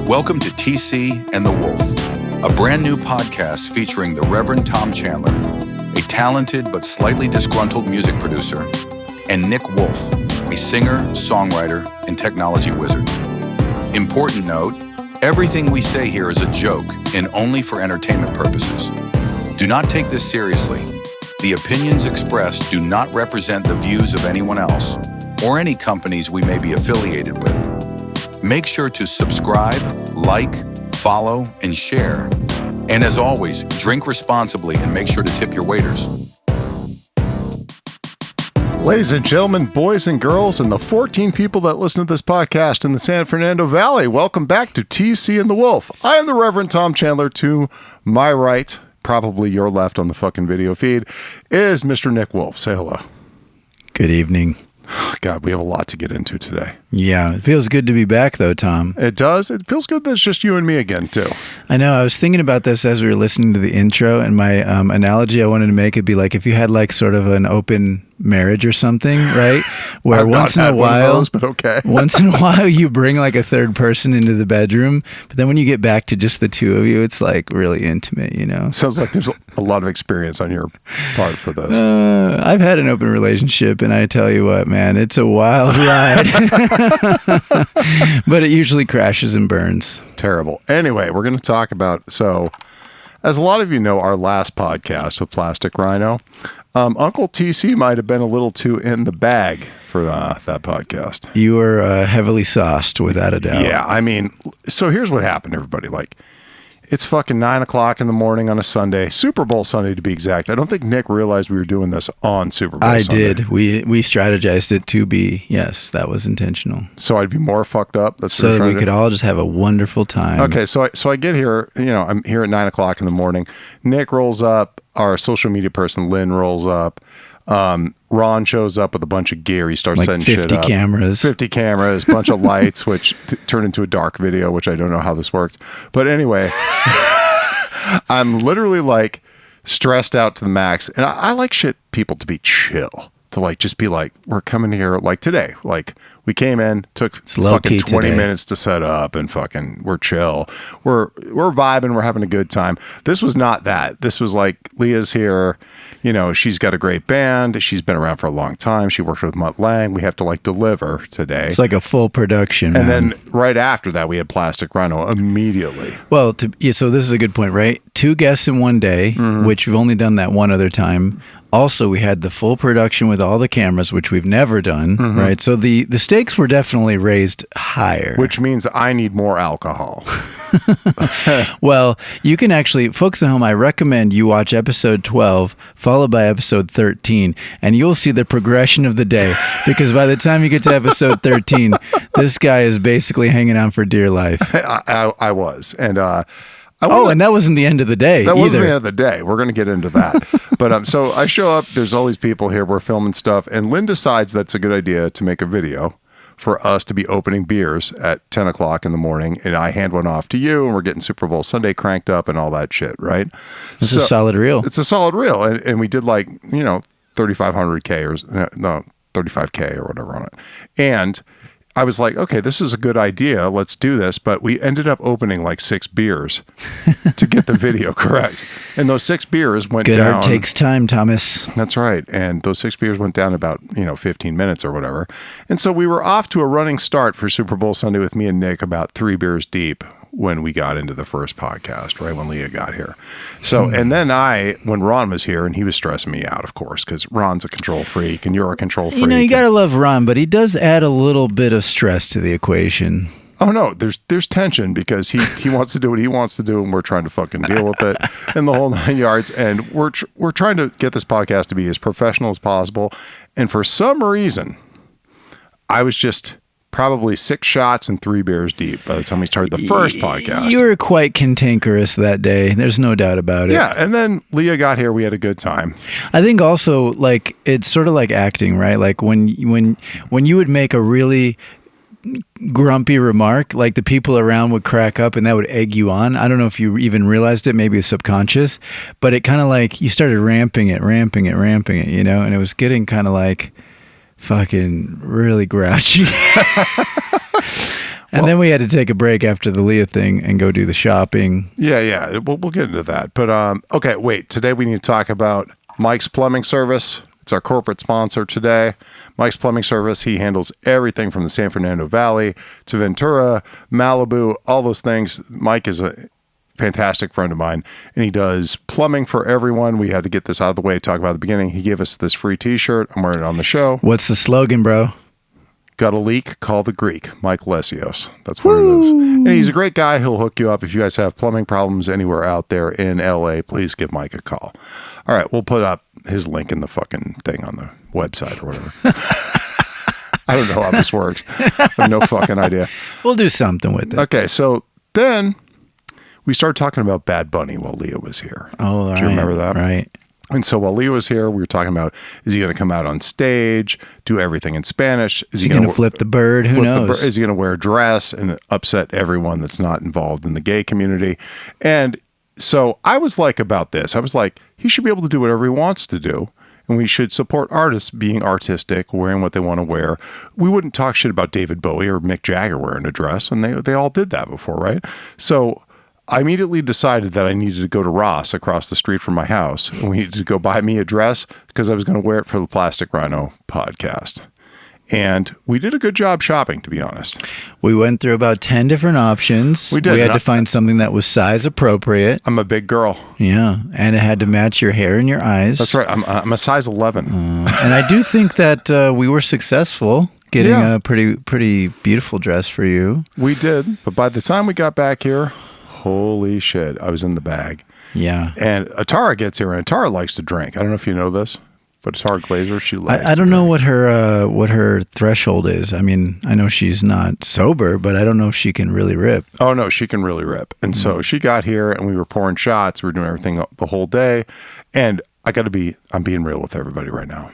Welcome to TC and the Wolf, a brand new podcast featuring the Reverend Tom Chandler, a talented but slightly disgruntled music producer, and Nick Wolf, a singer, songwriter, and technology wizard. Important note, everything we say here is a joke and only for entertainment purposes. Do not take this seriously. The opinions expressed do not represent the views of anyone else or any companies we may be affiliated with. Make sure to subscribe, like, follow, and share. And as always, drink responsibly and make sure to tip your waiters. Ladies and gentlemen, boys and girls, and the 14 people that listen to this podcast in the San Fernando Valley, welcome back to TC and the Wolf. I am the Reverend Tom Chandler. To my right, probably your left on the fucking video feed, is Mr. Nick Wolf. Say hello. Good evening. God, we have a lot to get into today. Yeah, it feels good to be back, though, Tom. It does. It feels good that it's just you and me again, too. I know. I was thinking about this as we were listening to the intro, and my analogy I wanted to make would be like if you had like sort of an open marriage or something, right? Where once in a while, but okay. once in a while you bring like a third person into the bedroom, but then when you get back to just the two of you, it's like really intimate, you know? Sounds like there's a lot of experience on your part for this. I've had an open relationship, and I tell you what, man, it's a wild ride. But it usually crashes and burns. Terrible. Anyway, we're going to talk about, so as a lot of you know, our last podcast with Plastic Rhino, Uncle TC might have been a little too in the bag for that podcast. You were heavily sauced, without a doubt. Yeah, I mean, so here's what happened, everybody. Like, it's fucking 9 o'clock in the morning on a Sunday, Super Bowl Sunday to be exact. I don't think Nick realized we were doing this on Super Bowl Sunday. I did. We strategized it to be, yes, that was intentional. So I'd be more fucked up. That's so that we could all just have a wonderful time. Okay, so I get here, you know, I'm here at 9 o'clock in the morning. Nick rolls up. Our social media person, Lynn, rolls up. Ron shows up with a bunch of gear. He starts like setting shit up. 50 cameras, bunch of lights, which turned into a dark video, which I don't know how this worked. But anyway, I'm literally like stressed out to the max. And I like people to be chill. To like just be like, we're coming here like today. Like we came in, took fucking 20 minutes to set up, and fucking we're chill. We're vibing, we're having a good time. This was not that. This was like, Leah's here, you know, she's got a great band. She's been around for a long time. She worked with Mutt Lang. We have to like deliver today. It's like a full production. And man. then right after that, we had Plastic Rhino immediately. Well, so this is a good point, right? 2 guests in one day, which we've only done that one other time. Also, we had the full production with all the cameras, which we've never done, right? So the stakes were definitely raised higher. Which means I need more alcohol. Well, you can actually, folks at home, I recommend you watch episode 12, followed by episode 13, and you'll see the progression of the day. Because by the time you get to episode 13, this guy is basically hanging on for dear life. I was. And and that wasn't the end of the day. That wasn't the end of the day. We're going to get into that. But so I show up. There's all these people here. We're filming stuff. And Lynn decides that's a good idea to make a video for us to be opening beers at 10 o'clock in the morning. And I hand one off to you. And we're getting Super Bowl Sunday cranked up and all that shit, right? It's a solid reel. It's a solid reel. And we did like, you know, 3,500K or no, 35K or whatever on it. And I was like, okay, this is a good idea. Let's do this. But we ended up opening like 6 beers to get the video correct. And those 6 beers went down. Good art takes time, Thomas. That's right. And those 6 beers went down about, 15 minutes or whatever. And so we were off to a running start for Super Bowl Sunday with me and Nick about 3 beers deep when we got into the first podcast, right when Leah got here. So, and then when Ron was here, and he was stressing me out, of course, because Ron's a control freak and you're a control freak. You know, you got to love Ron, but he does add a little bit of stress to the equation. Oh no, there's tension because he wants to do what he wants to do, and we're trying to fucking deal with it and the whole 9 yards. And we're trying to get this podcast to be as professional as possible. And for some reason, I was just probably 6 shots and 3 beers deep by the time we started the first podcast. You were quite cantankerous that day. There's no doubt about it. Yeah, and then Leah got here. We had a good time. I think also, like, it's sort of like acting, right? Like when you would make a really grumpy remark, like the people around would crack up and that would egg you on. I don't know if you even realized it, maybe it's subconscious, but it kind of like you started ramping it, you know, and it was getting kind of like fucking really grouchy. And then we had to take a break after the Leah thing and go do the shopping. Yeah. We'll get into that. But okay, wait. Today we need to talk about Mike's Plumbing Service. It's our corporate sponsor today. Mike's Plumbing Service. He handles everything from the San Fernando Valley to Ventura, Malibu, all those things. Mike is a fantastic friend of mine, and he does plumbing for everyone. We had to get this out of the way to talk about at the beginning. He gave us this free t-shirt. I'm wearing it on the show. What's the slogan, bro? Got a leak? Call the Greek, Mike Lesios. That's what it is. And he's a great guy. He'll hook you up. If you guys have plumbing problems anywhere out there in LA, please give Mike a call. All right, we'll put up his link in the fucking thing on the website or whatever. I don't know how this works. I have no fucking idea. We'll do something with it. Okay, so then we started talking about Bad Bunny while Leah was here. Oh, Do you remember that? Right. And so while Leah was here, we were talking about, is he going to come out on stage, do everything in Spanish? Is he going to flip the bird? Who knows? Is he going to wear a dress and upset everyone that's not involved in the gay community? And so I was like about this. I was like, he should be able to do whatever he wants to do. And we should support artists being artistic, wearing what they want to wear. We wouldn't talk shit about David Bowie or Mick Jagger wearing a dress. And they all did that before, right? So I immediately decided that I needed to go to Ross across the street from my house. And we needed to go buy me a dress because I was going to wear it for the Plastic Rhino podcast. And we did a good job shopping, to be honest. We went through about 10 different options. We did. We had to find something that was size appropriate. I'm a big girl. Yeah. And it had to match your hair and your eyes. That's right. I'm a size 11. And I do think that we were successful getting a pretty beautiful dress for you. We did. But by the time we got back here, holy shit, I was in the bag. Yeah. And Atara gets here, and Atara likes to drink. I don't know if you know this, but Atara Glazer, she likes I don't know what her threshold is. I mean, I know she's not sober, but I don't know if she can really rip. Oh, no, she can really rip. And so she got here, and we were pouring shots. We were doing everything the whole day. And I'm being real with everybody right now.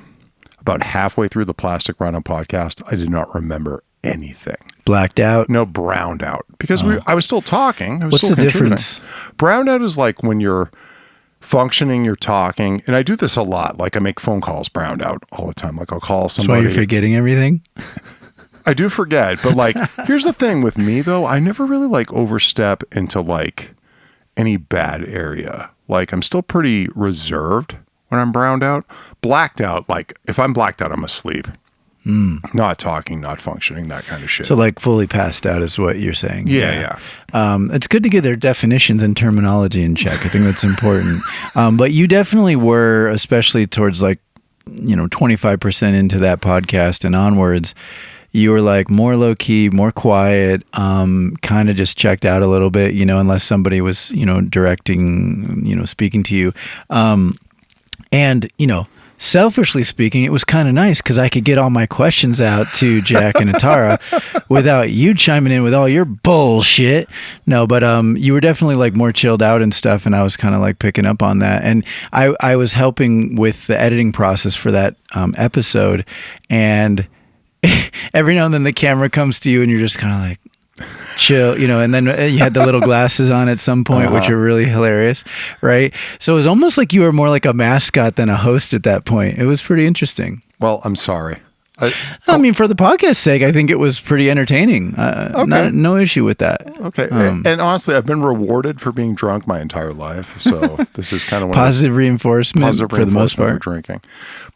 About halfway through the Plastic Rhino podcast, I did not remember anything. Blacked out? No, browned out. Because I was still talking. I was What's still the contributing. difference? Browned out is like when you're functioning, you're talking. And I do this a lot. Like I make phone calls browned out all the time. Like I'll call somebody. That's why you're forgetting everything? I do forget. But like, here's the thing with me though. I never really like overstep into like any bad area. Like I'm still pretty reserved when I'm browned out. Blacked out, like if I'm blacked out, I'm asleep. Not talking, not functioning, that kind of shit. So like fully passed out is what you're saying. Yeah. It's good to get their definitions and terminology in check. I think that's important. But you definitely were, especially towards like, 25% into that podcast and onwards, you were like more low key, more quiet, kind of just checked out a little bit, unless somebody was, directing, speaking to you. And, selfishly speaking, it was kind of nice because I could get all my questions out to Jack and Atara without you chiming in with all your bullshit. No, but you were definitely like more chilled out and stuff, and I was kind of like picking up on that. And I was helping with the editing process for that episode, and every now and then the camera comes to you, and you're just kind of like, chill, and then you had the little glasses on at some point, which are really hilarious, right? So it was almost like you were more like a mascot than a host at that point. It was pretty interesting. Well, I'm sorry. I mean, for the podcast's sake, I think it was pretty entertaining. No issue with that. Okay. And honestly, I've been rewarded for being drunk my entire life. So this is kind of positive reinforcement for the most part. For drinking.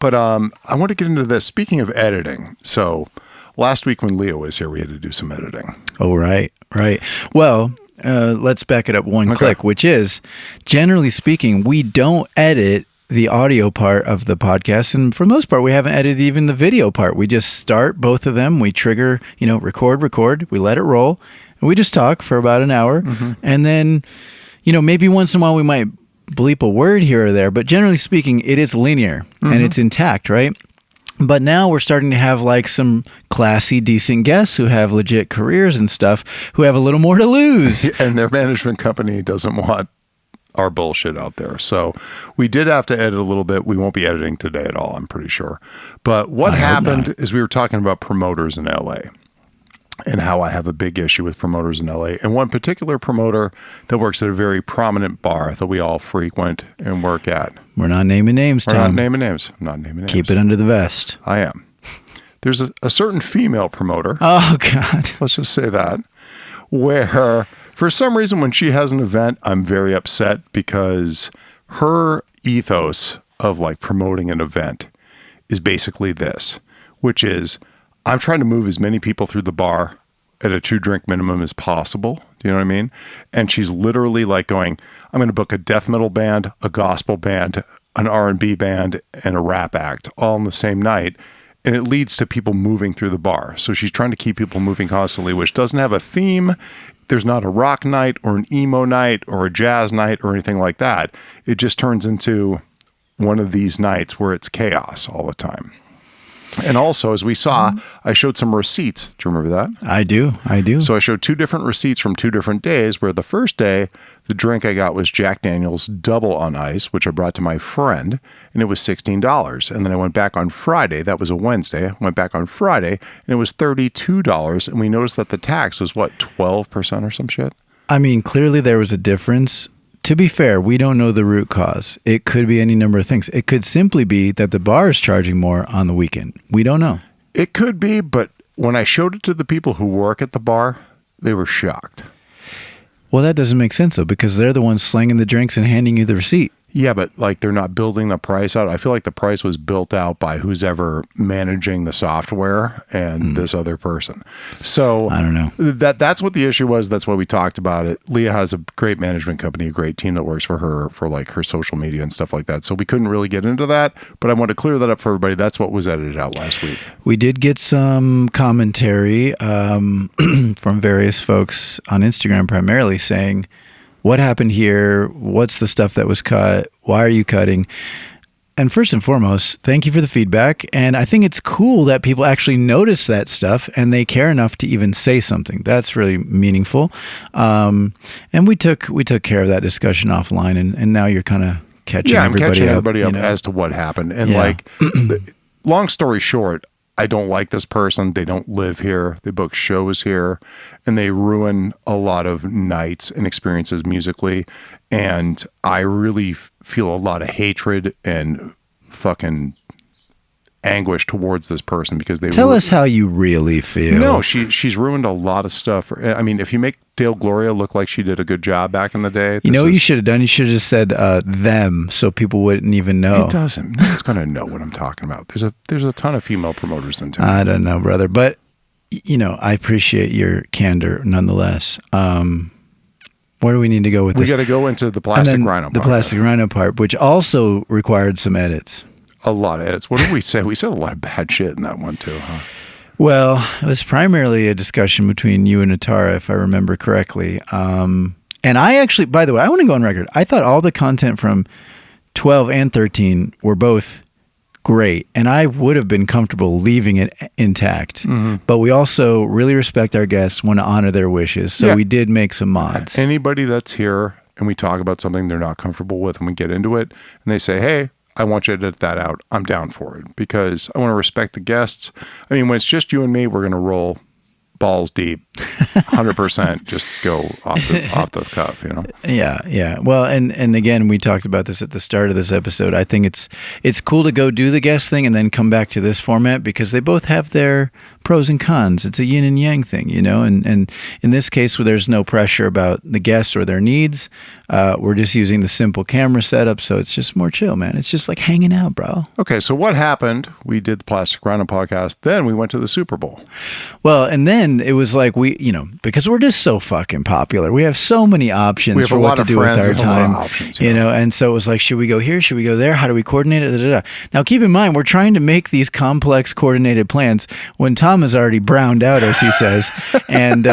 But I want to get into this. Speaking of editing, so last week when Leo was here, we had to do some editing. Oh, right. Well, let's back it up one click, which is, generally speaking, we don't edit the audio part of the podcast. And for the most part, we haven't edited even the video part. We just start both of them. We trigger, record, we let it roll, and we just talk for about an hour. Mm-hmm. And then, maybe once in a while we might bleep a word here or there, but generally speaking, it is linear and it's intact, right? But now we're starting to have like some classy, decent guests who have legit careers and stuff, who have a little more to lose. And their management company doesn't want our bullshit out there. So we did have to edit a little bit. We won't be editing today at all, I'm pretty sure. But what happened is we were talking about promoters in LA and how I have a big issue with promoters in LA. And one particular promoter that works at a very prominent bar that we all frequent and work at. We're not naming names, Tom. I'm not naming names. Keep it under the vest. I am. There's a certain female promoter. Oh, God. Let's just say that. where for some reason when she has an event, I'm very upset because her ethos of like promoting an event is basically this, which is I'm trying to move as many people through the bar at a 2-drink minimum as possible. Do you know what I mean? And she's literally like going, I'm going to book a death metal band, a gospel band, an R&B band, and a rap act all on the same night. And it leads to people moving through the bar. So she's trying to keep people moving constantly, which doesn't have a theme. There's not a rock night or an emo night or a jazz night or anything like that. It just turns into one of these nights where it's chaos all the time. And also, as we saw, I showed some receipts. Do you remember that? I do. So I showed 2 different receipts from 2 different days, where the first day, the drink I got was Jack Daniel's Double on Ice, which I brought to my friend, and it was $16. And then I went back on Friday. That was a Wednesday. I went back on Friday, and it was $32. And we noticed that the tax was, 12% or some shit? I mean, clearly there was a difference. To be fair, we don't know the root cause. It could be any number of things. It could simply be that the bar is charging more on the weekend. We don't know. It could be, but when I showed it to the people who work at the bar, they were shocked. Well, that doesn't make sense, though, because they're the ones slanging the drinks and handing you the receipt. Yeah, but like they're not building the price out. I feel like the price was built out by who's ever managing the software and this other person. So I don't know. That's what the issue was. That's why we talked about it. Leah has a great management company, a great team that works for her for like her social media and stuff like that. So we couldn't really get into that, but I want to clear that up for everybody. That's what was edited out last week. We did get some commentary from various folks on Instagram primarily saying, what happened here? What's the stuff that was cut? Why are you cutting? And first and foremost, thank you for the feedback. And I think it's cool that people actually notice that stuff and they care enough to even say something. That's really meaningful. And we took care of that discussion offline, and now you're kind of catching everybody up as to what happened. And Yeah. like, long story short, I don't like this person. They don't live here. They book shows here, and they ruin a lot of nights and experiences musically. And I really feel a lot of hatred and fucking anguish towards this person because they Tell us how you really feel. No, she's ruined a lot of stuff. I mean, if you make Dale Gloria look like she did a good job back in the day, you know what you should have done? You should have just said them so people wouldn't even know. It doesn't. No one's going to know what I'm talking about. There's a ton of female promoters in town. I don't know, brother, but you know, I appreciate your candor nonetheless. Where do we need to go with this? We got to go into the plastic rhino part. The plastic rhino part, which also required some edits. A lot of edits. What did we say? We said a lot of bad shit in that one too, huh? Well, it was primarily a discussion between you and Atara, if I remember correctly. And I actually, by the way, I want to go on record. I thought all the content from 12 and 13 were both great, and I would have been comfortable leaving it intact. Mm-hmm. But we also really respect our guests, want to honor their wishes. So we did make some mods. Anybody that's here and we talk about something they're not comfortable with and we get into it and they say, hey, I want you to edit that out, I'm down for it because I want to respect the guests. I mean, when it's just you and me, we're going to roll balls deep, 100%, just go off the cuff, you know? Yeah. Well, and again, we talked about this at the start of this episode. I think it's cool to go do the guest thing and then come back to this format because they both have their pros and cons. It's a yin and yang thing, you know? And in this case, where there's no pressure about the guests or their needs, we're just using the simple camera setup, so it's just more chill, man. It's just like hanging out, bro. Okay, so what happened? We did the Plastic Rhino podcast, then we went to the Super Bowl. Well, and then it was like because we're just so fucking popular. We have so many options for what to do with our time, you know, and so it was like, should we go here? Should we go there? How do we coordinate it? Da, da, da. Now, keep in mind, we're trying to make these complex coordinated plans when Tom is already browned out, as he says, and,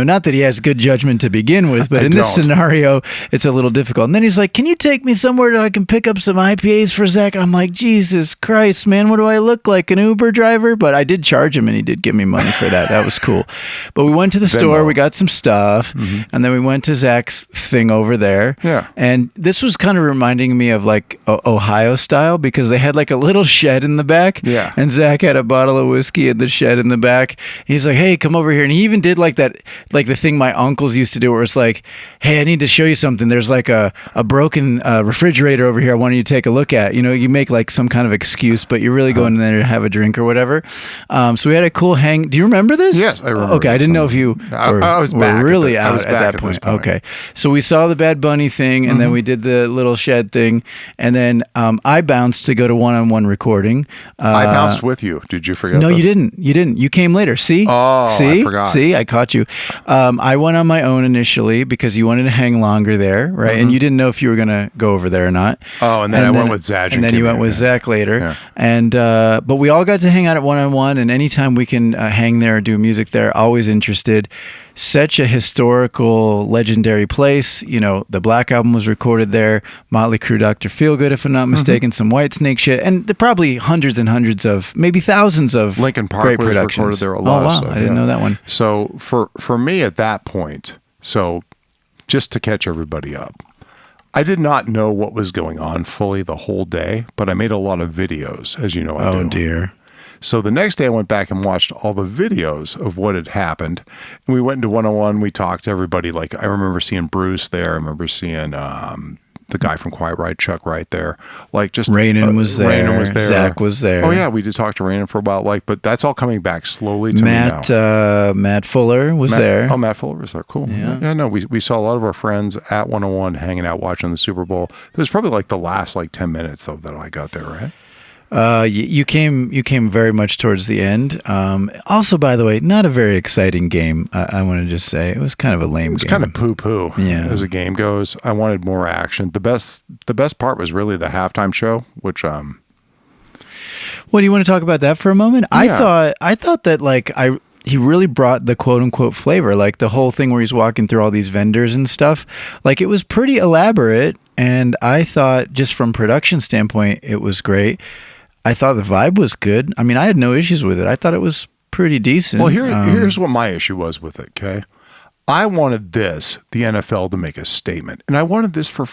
not that he has good judgment to begin with, but in this scenario, it's a little difficult. And then he's like, can you take me somewhere I can pick up some IPAs for Zach? I'm like, Jesus Christ, man, what do I look like, an Uber driver? But I did charge him and he did give me money for that. That was cool. But we went to the store, we got some stuff, and then we went to Zach's thing over there. Yeah. And this was kind of reminding me of like Ohio style because they had like a little shed in the back. Yeah. And Zach had a bottle of whiskey in the shed in the back. He's like, hey, come over here. And he even did like that, like the thing my uncles used to do where it's like, hey, I need to show you something. There's like a broken refrigerator over here. I want you to take a look at. You make like some kind of excuse, but you're really going in there to have a drink or whatever. So we had a cool hang. Do you remember this? Yes, I remember. Okay, I didn't know if you were really out at that point. Okay, so we saw the Bad Bunny thing, and then we did the little shed thing, and then I bounced to go to one-on-one recording. I bounced with you. Did you forget? No, you didn't. You came later. See? Oh, See? I forgot. See, I caught you. I went on my own initially because you wanted to hang longer there, right? And you didn't know if you were going to go over there or not. Oh, and then I went with Zaj. And then you went with Zach later. Yeah. And but we all got to hang out at one-on-one, and anytime we can hang there or do music there, always interested. Such a historical, legendary place. The Black Album was recorded there. Motley Crue, Dr. Feelgood, if I'm not mistaken, some Whitesnake shit, and there probably hundreds and hundreds of, maybe thousands of Linkin Park great was productions. Recorded there a lot. Oh wow, so, I didn't know that one. So for me at that point, so just to catch everybody up, I did not know what was going on fully the whole day, but I made a lot of videos, as you know I do. Oh dear. So the next day I went back and watched all the videos of what had happened. And we went into one-on-one. We talked to everybody. Like I remember seeing Bruce there. I remember seeing the guy from Quiet Riot, Chuck Wright there. Like just Rainin was there. Rainin was there. Zach was there. Oh yeah, we did talk to Rainin for a while. But that's all coming back slowly to me now. Matt Fuller was there. Oh, Matt Fuller was there. Cool. Yeah. No, we saw a lot of our friends at 101 hanging out watching the Super Bowl. It was probably like the last 10 minutes though that I got there, right? You came very much towards the end. Also, by the way, not a very exciting game. I want to just say it was kind of a lame game. It was kind of poo-poo as a game goes. I wanted more action. The best part was really the halftime show, which Well, do you want to talk about that for a moment? Yeah. I thought that he really brought the quote unquote flavor, like the whole thing where he's walking through all these vendors and stuff. Like it was pretty elaborate, and I thought just from production standpoint, it was great. I thought the vibe was good. I mean, I had no issues with it. I thought it was pretty decent. Well, here's what my issue was with it, okay? I wanted the NFL to make a statement. And I wanted this for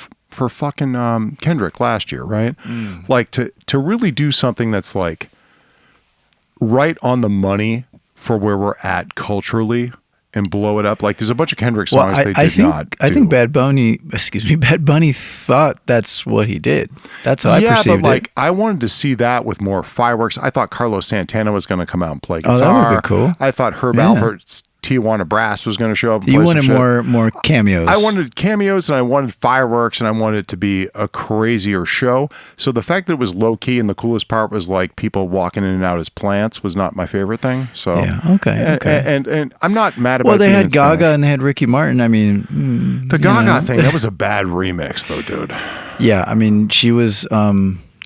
fucking Kendrick last year, right? Like to really do something that's like right on the money for where we're at culturally and blow it up. Like there's a bunch of Kendrick songs they did not do. I think Bad Bunny thought that's what he did. That's how I perceived it. Yeah, but I wanted to see that with more fireworks. I thought Carlos Santana was going to come out and play guitar. Oh, that would be cool. I thought Herb Alpert's Tijuana Brass was going to show up and play some shit. You wanted more cameos. I wanted cameos, and I wanted fireworks, and I wanted it to be a crazier show. So the fact that it was low key and the coolest part was like people walking in and out as plants was not my favorite thing. So yeah, okay. And I'm not mad about. Well, they had Gaga and they had Ricky Martin. I mean, the Gaga thing, that was a bad remix, though, dude. Yeah, I mean, she was.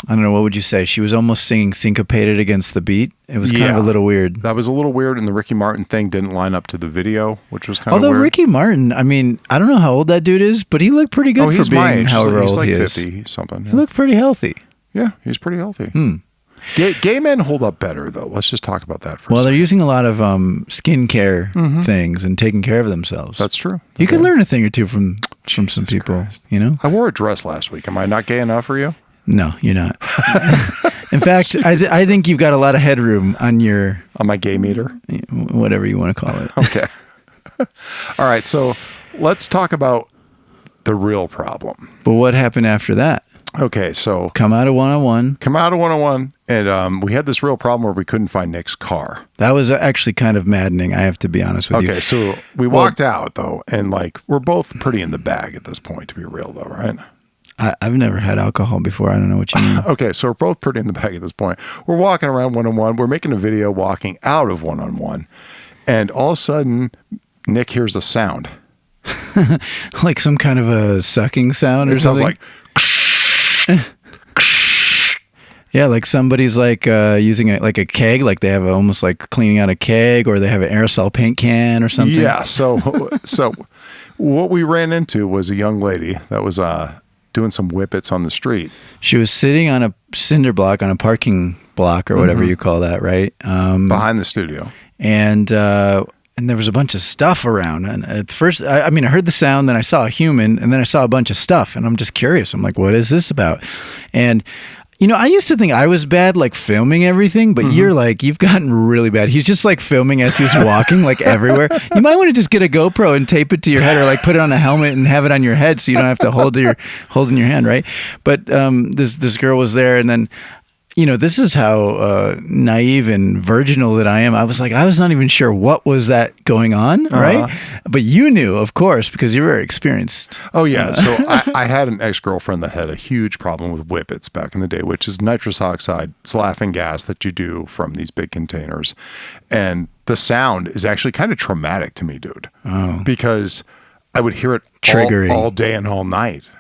I don't know, what would you say? She was almost singing syncopated against the beat. It was kind of a little weird. That was a little weird, and the Ricky Martin thing didn't line up to the video, which was kind of weird. Although Ricky Martin, I mean, I don't know how old that dude is, but he looked pretty good for being however old he is. He's like 50 something. Yeah. He looked pretty healthy. Yeah, he's pretty healthy. Gay men hold up better, though. Let's just talk about that for a second. Well, they're using a lot of skincare things and taking care of themselves. That's true. You could learn a thing or two from some people, you know? I wore a dress last week. Am I not gay enough for you? No, you're not. In fact, I think you've got a lot of headroom on my gay meter, whatever you want to call it. Okay. All right. So let's talk about the real problem. But what happened after that? Okay. So come out of 101. And we had this real problem where we couldn't find Nick's car. That was actually kind of maddening. I have to be honest with you. Okay. So we walked out though. And we're both pretty in the bag at this point, to be real though. Right. I've never had alcohol before. I don't know what you mean. Okay, so we're both pretty in the bag at this point. We're walking around 101. We're making a video walking out of 101. And all of a sudden, Nick hears a sound. Like some kind of a sucking sound or something? It sounds like... Yeah, like somebody's using a keg, like they have almost like cleaning out a keg, or they have an aerosol paint can or something. Yeah, so what we ran into was a young lady that was... doing some whippets on the street. She was sitting on a cinder block, on a parking block or whatever you call that, right? Behind the studio. And there was a bunch of stuff around. And at first, I heard the sound, then I saw a human, and then I saw a bunch of stuff. And I'm just curious. I'm like, what is this about? And, I used to think I was bad, like filming everything, but you've gotten really bad. He's just like filming as he's walking, like everywhere. You might want to just get a GoPro and tape it to your head, or like put it on a helmet and have it on your head, so you don't have to hold in your hand, right? But this girl was there, and then. This is how naive and virginal that I am. I was not even sure what was that going on, right? But you knew, of course, because you were experienced. Oh, yeah. So I had an ex-girlfriend that had a huge problem with whippets back in the day, which is nitrous oxide. It's laughing gas that you do from these big containers. And the sound is actually kind of traumatic to me, dude. Oh. Because I would hear it all day and all night.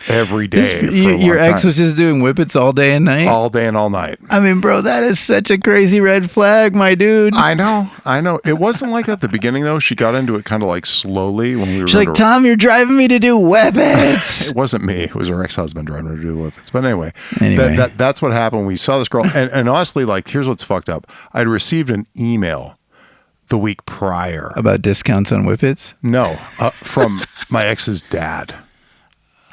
Every day. Your ex was just doing whippets all day and night? All day and all night. I mean, bro, that is such a crazy red flag, my dude. I know. It wasn't like that at the beginning, though. She got into it kind of like slowly when we were. She's like, Tom, you're driving me to do whippets. It wasn't me. It was her ex-husband driving her to do whippets. But anyway. That's what happened. We saw this girl. And honestly, like, here's what's fucked up. I'd received an email the week prior. About discounts on whippets? No. From my ex's dad.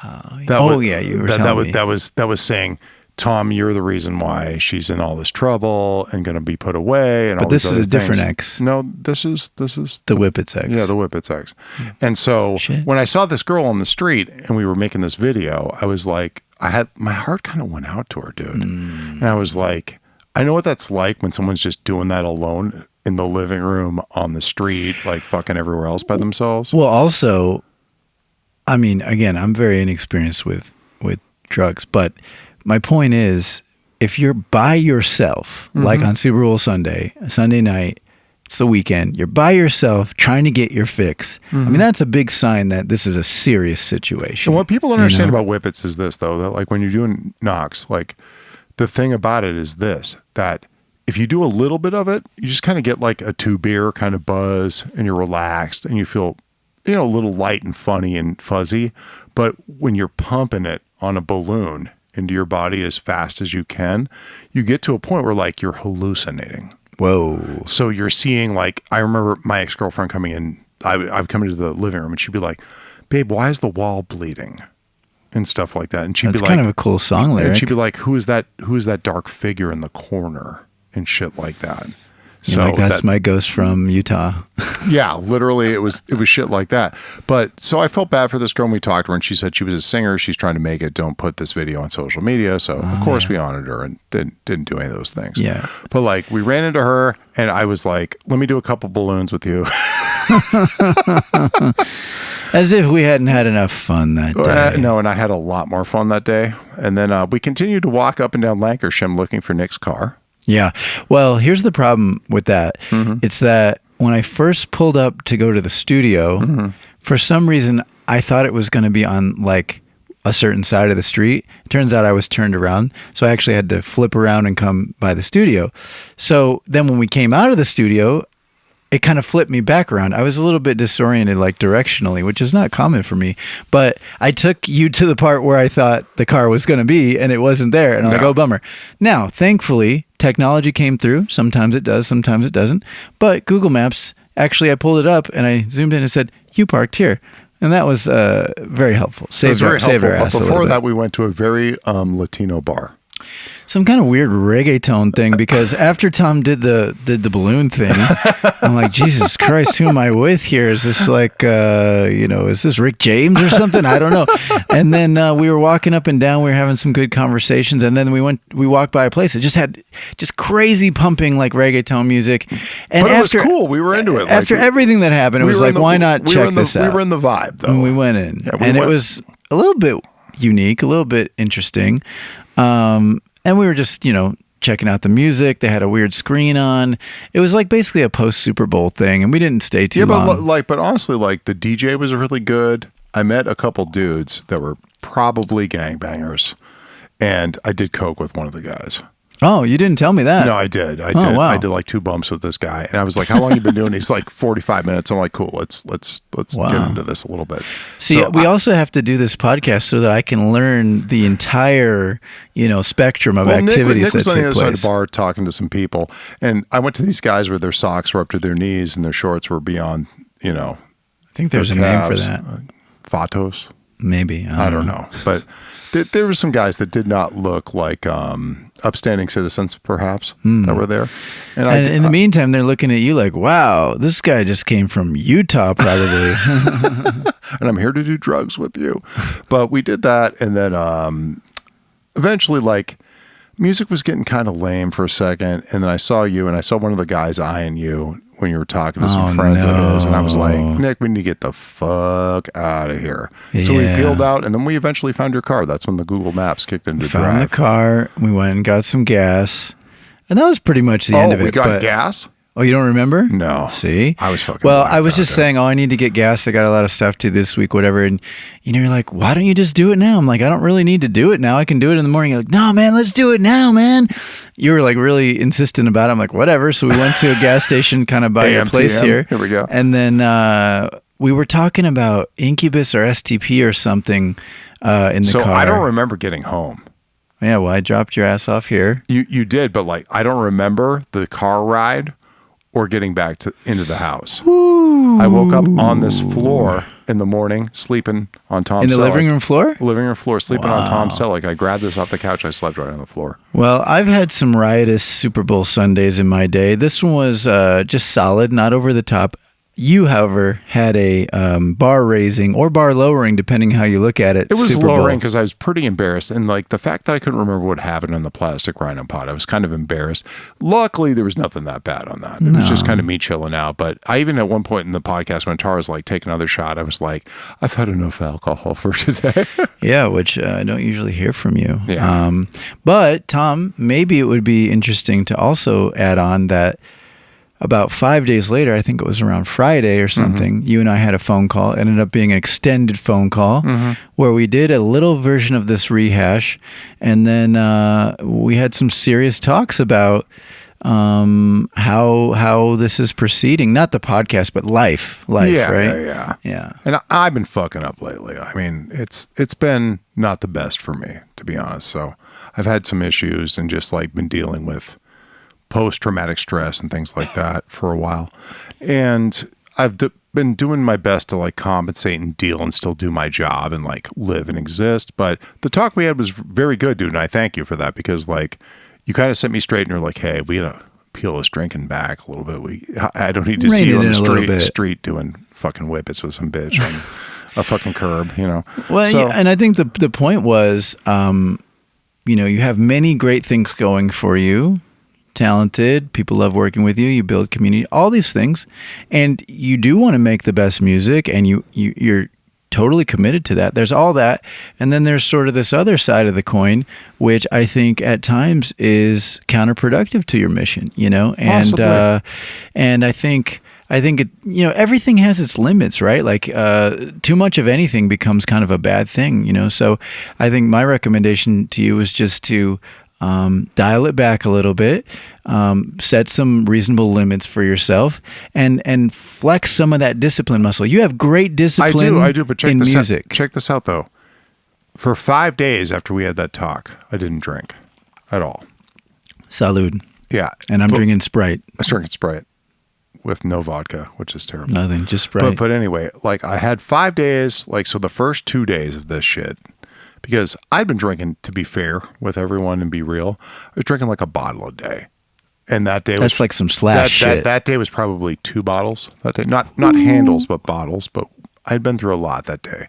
Yeah, you were telling me. That was saying, Tom, you're the reason why she's in all this trouble and going to be put away. And but all this these is other a different things. Ex. No, this is the Whippets ex. Yeah, the Whippets ex. And so when I saw this girl on the street and we were making this video, I was like, my heart kind of went out to her, dude. And I was like, I know what that's like when someone's just doing that alone in the living room, on the street, like fucking everywhere else by themselves. Well, also, I mean, again, I'm very inexperienced with drugs, but my point is, if you're by yourself, like on Super Bowl Sunday night, it's the weekend, you're by yourself trying to get your fix. I mean, that's a big sign that this is a serious situation. And what people don't understand about whippets is this, though, that like when you're doing knocks, like the thing about it is this, that if you do a little bit of it, you just kind of get like a 2-beer kind of buzz and you're relaxed and you feel a little light and funny and fuzzy. But when you're pumping it on a balloon into your body as fast as you can, you get to a point where like you're hallucinating. Whoa. So you're seeing, like, I remember my ex-girlfriend coming in, I've come into the living room and she'd be like, babe, why is the wall bleeding? And stuff like that. And she'd be like, kind of a cool song lyric. And she'd be like, who is that dark figure in the corner? And shit like that. So like, that's my ghost from Utah. Yeah, literally it was shit like that. But so I felt bad for this girl and we talked to her and she said she was a singer. She's trying to make it. Don't put this video on social media. So of course we honored her and didn't do any of those things. Yeah. But like we ran into her and I was like, let me do a couple balloons with you. As if we hadn't had enough fun that day. No, and I had a lot more fun that day. And then we continued to walk up and down Lancashire looking for Nick's car. Yeah. Well, here's the problem with that. It's that when I first pulled up to go to the studio, for some reason, I thought it was going to be on like a certain side of the street. Turns out I was turned around. So I actually had to flip around and come by the studio. So then when we came out of the studio, it kind of flipped me back around. I was a little bit disoriented, like directionally, which is not common for me. But I took you to the part where I thought the car was going to be, and it wasn't there. And I'm like, oh, bummer. Now, thankfully, technology came through. Sometimes it does, sometimes it doesn't. But Google Maps, actually, I pulled it up and I zoomed in and said, you parked here. And that was very helpful. Saved our ass. But before that, we went to a very Latino bar. Some kind of weird reggaeton thing, because after Tom did the balloon thing, I'm like, Jesus Christ, who am I with here? Is this like, is this Rick James or something? I don't know. And then we were walking up and down. We were having some good conversations. And then we walked by a place that just had crazy pumping like reggaeton music. And but it was cool. We were into it. After everything that happened, it was like, why not check this out? We were in the vibe, though. And we went in. Yeah, it was a little bit unique, a little bit interesting. And we were just, checking out the music. They had a weird screen on. It was like basically a post Super Bowl thing, and we didn't stay too long. But honestly, like the DJ was really good. I met a couple dudes that were probably gangbangers, and I did coke with one of the guys. Oh, you didn't tell me that. No, I did. Wow. I did like 2 bumps with this guy, and I was like, "How long you been doing?" He's like, 45 minutes. I'm like, "Cool, let's get into this a little bit." See, we also have to do this podcast so that I can learn the entire, spectrum of activities Nick was that on the take other side of place. the bar talking to some people, and I went to these guys where their socks were up to their knees and their shorts were beyond, I think there's a name for that. Vatos. Maybe. I don't know. But There were some guys that did not look like upstanding citizens, perhaps, that were there. And in the meantime, they're looking at you like, wow, this guy just came from Utah, probably. And I'm here to do drugs with you. But we did that. And then eventually, like, music was getting kind of lame for a second. And then I saw you, and I saw one of the guys eyeing you when you were talking to some friends of his. And I was like, Nick, we need to get the fuck out of here. So we peeled out, and then we eventually found your car. That's when the Google Maps kicked into drive. Found the car. We went and got some gas. And that was pretty much the end of it. We got gas? Oh, you don't remember? No. See? I was fucking Well, I was just saying, I need to get gas. I got a lot of stuff to this week, whatever. And, you're like, why don't you just do it now? I'm like, I don't really need to do it now. I can do it in the morning. You're like, no, man, let's do it now, man. You were like really insistent about it. I'm like, whatever. So we went to a gas station kind of by your place here. Here we go. And then we were talking about Incubus or STP or something in the car. So I don't remember getting home. Yeah, well, I dropped your ass off here. You did, but like, I don't remember the car ride or getting back into the house. Ooh. I woke up on this floor in the morning, sleeping on Tom's In the living room floor? Living room floor, sleeping on Tom's cell. Like, I grabbed this off the couch, I slept right on the floor. Well, I've had some riotous Super Bowl Sundays in my day. This one was just solid, not over the top. You, however, had a bar raising or bar lowering, depending how you look at it. It was Super Bowl. lowering because I was pretty embarrassed. And like the fact that I couldn't remember what happened in the plastic rhino pot, I was kind of embarrassed. Luckily, there was nothing that bad on that. It was just kind of me chilling out. But I even at one point in the podcast, when Tara's like, take another shot, I was like, I've had enough alcohol for today. Yeah, which I don't usually hear from you. Yeah. But, Tom, maybe it would be interesting to also add on that about 5 days later, I think it was around Friday or something, you and I had a phone call. It ended up being an extended phone call where we did a little version of this rehash. And then we had some serious talks about how this is proceeding. Not the podcast, but life, yeah, right? Yeah. And I've been fucking up lately. I mean, it's been not the best for me, to be honest. So I've had some issues and just like been dealing with post-traumatic stress and things like that for a while. And I've been doing my best to like compensate and deal and still do my job and like live and exist. But the talk we had was very good, dude. And I thank you for that, because like you kind of set me straight and you're like, hey, we gotta peel this drinking back a little bit. I don't need to see you on the street doing fucking whippets with some bitch on a fucking curb, you know? Well, yeah, and I think the point was, you have many great things going for you. Talented, people love working with you, you build community, all these things, and you do want to make the best music, and you're totally committed to that. There's all that, and then there's sort of this other side of the coin, which I think at times is counterproductive to your mission, and I think it, everything has its limits, right? Like too much of anything becomes kind of a bad thing, so I think my recommendation to you is just to dial it back a little bit, set some reasonable limits for yourself, and flex some of that discipline muscle. You have great discipline. I do. But check in this music. out. Check this out, though. For 5 days after we had that talk, I didn't drink at all. Salud. Yeah, and I'm drinking Sprite. I was drinking Sprite with no vodka, which is terrible. Nothing, just Sprite. But anyway, like I had 5 days. Like so, the first 2 days of this shit. Because I'd been drinking, to be fair with everyone and be real, I was drinking like a bottle a day. And that day that's like some slash shit. That day was probably 2 bottles that day. Not handles, but bottles. But I'd been through a lot that day.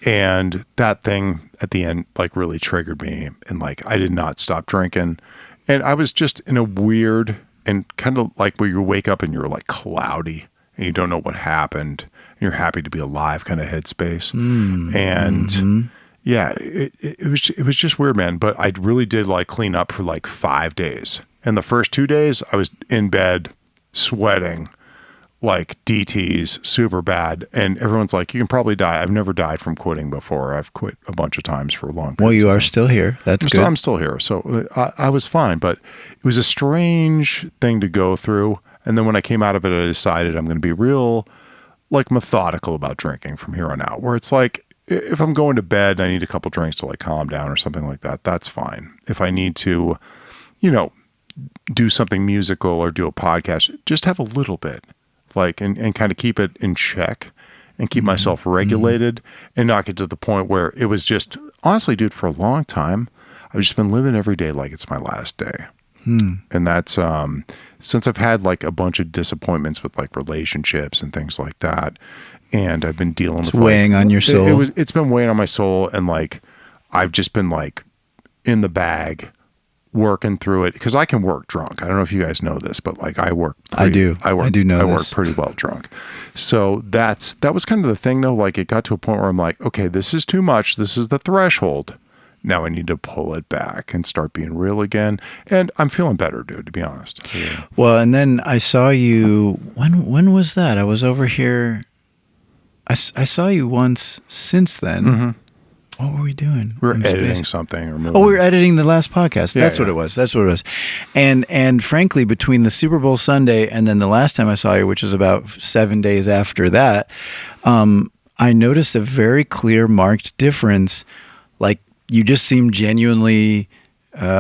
And that thing at the end like really triggered me. And like I did not stop drinking. And I was just in a weird and kind of like where you wake up and you're like cloudy and you don't know what happened. And you're happy to be alive kind of headspace. Yeah, it was just weird, man. But I really did like clean up for like 5 days. And the first 2 days, I was in bed sweating like DTs, super bad. And everyone's like, you can probably die. I've never died from quitting before. I've quit a bunch of times for a long period. Well, you are still here. That's good. I'm still here. So I was fine. But it was a strange thing to go through. And then when I came out of it, I decided I'm going to be real like methodical about drinking from here on out, where it's like, if I'm going to bed and I need a couple drinks to like calm down or something like that, that's fine. If I need to, do something musical or do a podcast, just have a little bit, like, and kind of keep it in check and keep myself regulated and not get to the point where it was just, honestly, dude, for a long time, I've just been living every day like it's my last day. And that's since I've had like a bunch of disappointments with like relationships and things like that, and I've been dealing with weighing on your soul. It's been weighing on my soul, and like I've just been like in the bag working through it, because I can work drunk. I don't know if you guys know this, but like I work pretty well drunk. So that was kind of the thing though. Like it got to a point where I'm like, okay, this is too much. This is the threshold. Now I need to pull it back and start being real again. And I'm feeling better, dude, to be honest. Yeah. Well, and then I saw you, when was that? I was over here. I saw you once since then. Mm-hmm. What were we doing? We were editing something. Or moving. Oh, we were editing the last podcast. That's Yeah, what it was. That's what it was. And frankly, between the Super Bowl Sunday and then the last time I saw you, which is about 7 days after that, I noticed a very clear, marked difference. Like, you just seem genuinely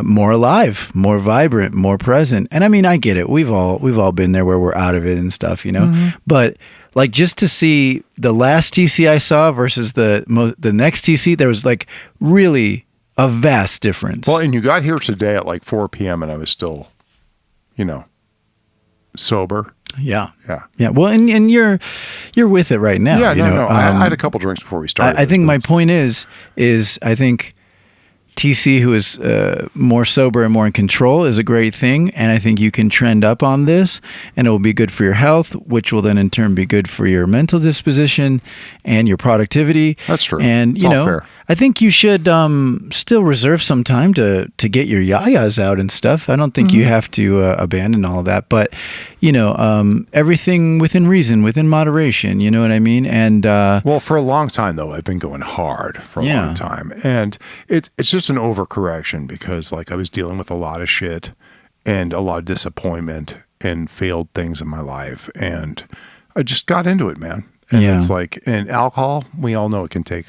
more alive, more vibrant, more present. And I mean, I get it. We've all been there where we're out of it and stuff, you know. Mm-hmm. But like, just to see the last TC I saw versus the next TC, there was like really a vast difference. Well, and you got here today at like 4 p.m. and I was still, sober. Yeah. Yeah. Well, and you're with it right now. Yeah, no. I had a couple drinks before we started. I think my point is I think TC, who is more sober and more in control, is a great thing. And I think you can trend up on this, and it will be good for your health, which will then in turn be good for your mental disposition and your productivity. That's true. And, it's all fair. I think you should still reserve some time to get your yayas out and stuff. I don't think you have to abandon all of that, but everything within reason, within moderation. You know what I mean? And well, for a long time though, I've been going hard for a long time, and it's just an overcorrection because like I was dealing with a lot of shit and a lot of disappointment and failed things in my life, and I just got into it, man. And it's like, and alcohol, we all know it can take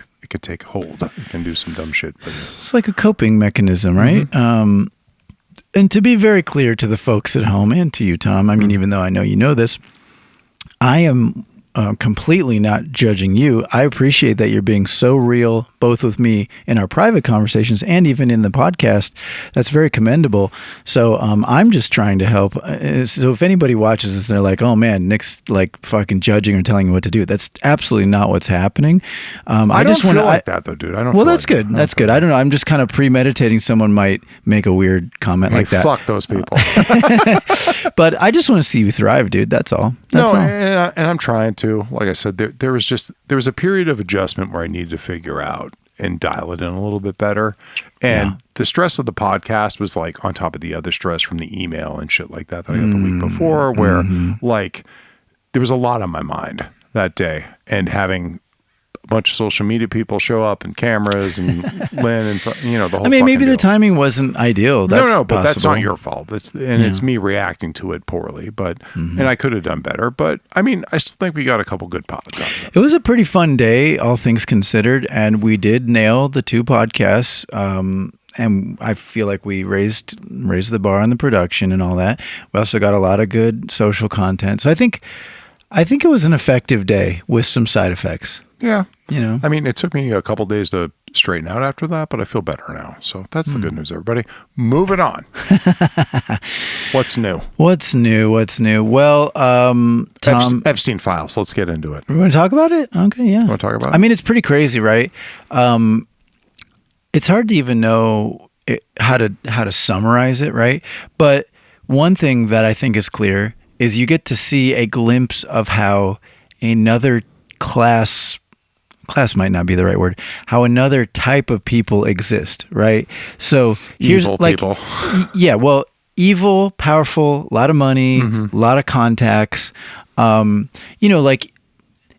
hold. It can do some dumb shit. But it's like a coping mechanism, right? Mm-hmm. And to be very clear to the folks at home and to you, Tom, I mean, even though I know you know this, I am completely not judging you. I appreciate that you're being so real, both with me in our private conversations and even in the podcast. That's very commendable. So I'm just trying to help. So if anybody watches this and they're like, oh man, Nick's like fucking judging or telling you what to do, that's absolutely not what's happening. I don't feel like that though, dude. I don't. Well, that's good. That's good. I don't know. I'm just kind of premeditating. Someone might make a weird comment like that. Fuck those people. But I just want to see you thrive, dude. That's all. That's all. And I'm trying to. Like I said, there was a period of adjustment where I needed to figure out and dial it in a little bit better. And the stress of the podcast was like on top of the other stress from the email and shit like that I got the week before, where like there was a lot on my mind that day, and having a bunch of social media people show up and cameras and Lynn and the whole. I mean, maybe deal. The timing wasn't ideal. That's no, but possible. that's not your fault. It's me reacting to it poorly. But and I could have done better. But I mean, I still think we got a couple good pods out of it. It was a pretty fun day, all things considered, and we did nail the 2 podcasts. And I feel like we raised the bar on the production and all that. We also got a lot of good social content. So I think it was an effective day with some side effects. Yeah. I mean, it took me a couple days to straighten out after that, but I feel better now. So that's the good news, everybody. Moving on. What's new? What's new? Well, Tom, Epstein files. Let's get into it. We want to talk about it? Okay, yeah. You want to talk about it? I mean, it's pretty crazy, right? It's hard to even know how to summarize it, right? But one thing that I think is clear is you get to see a glimpse of how another class might not be the right word, how another type of people exist, right? So here's evil like, people. Yeah, well, evil, powerful, a lot of money, a lot of contacts. Like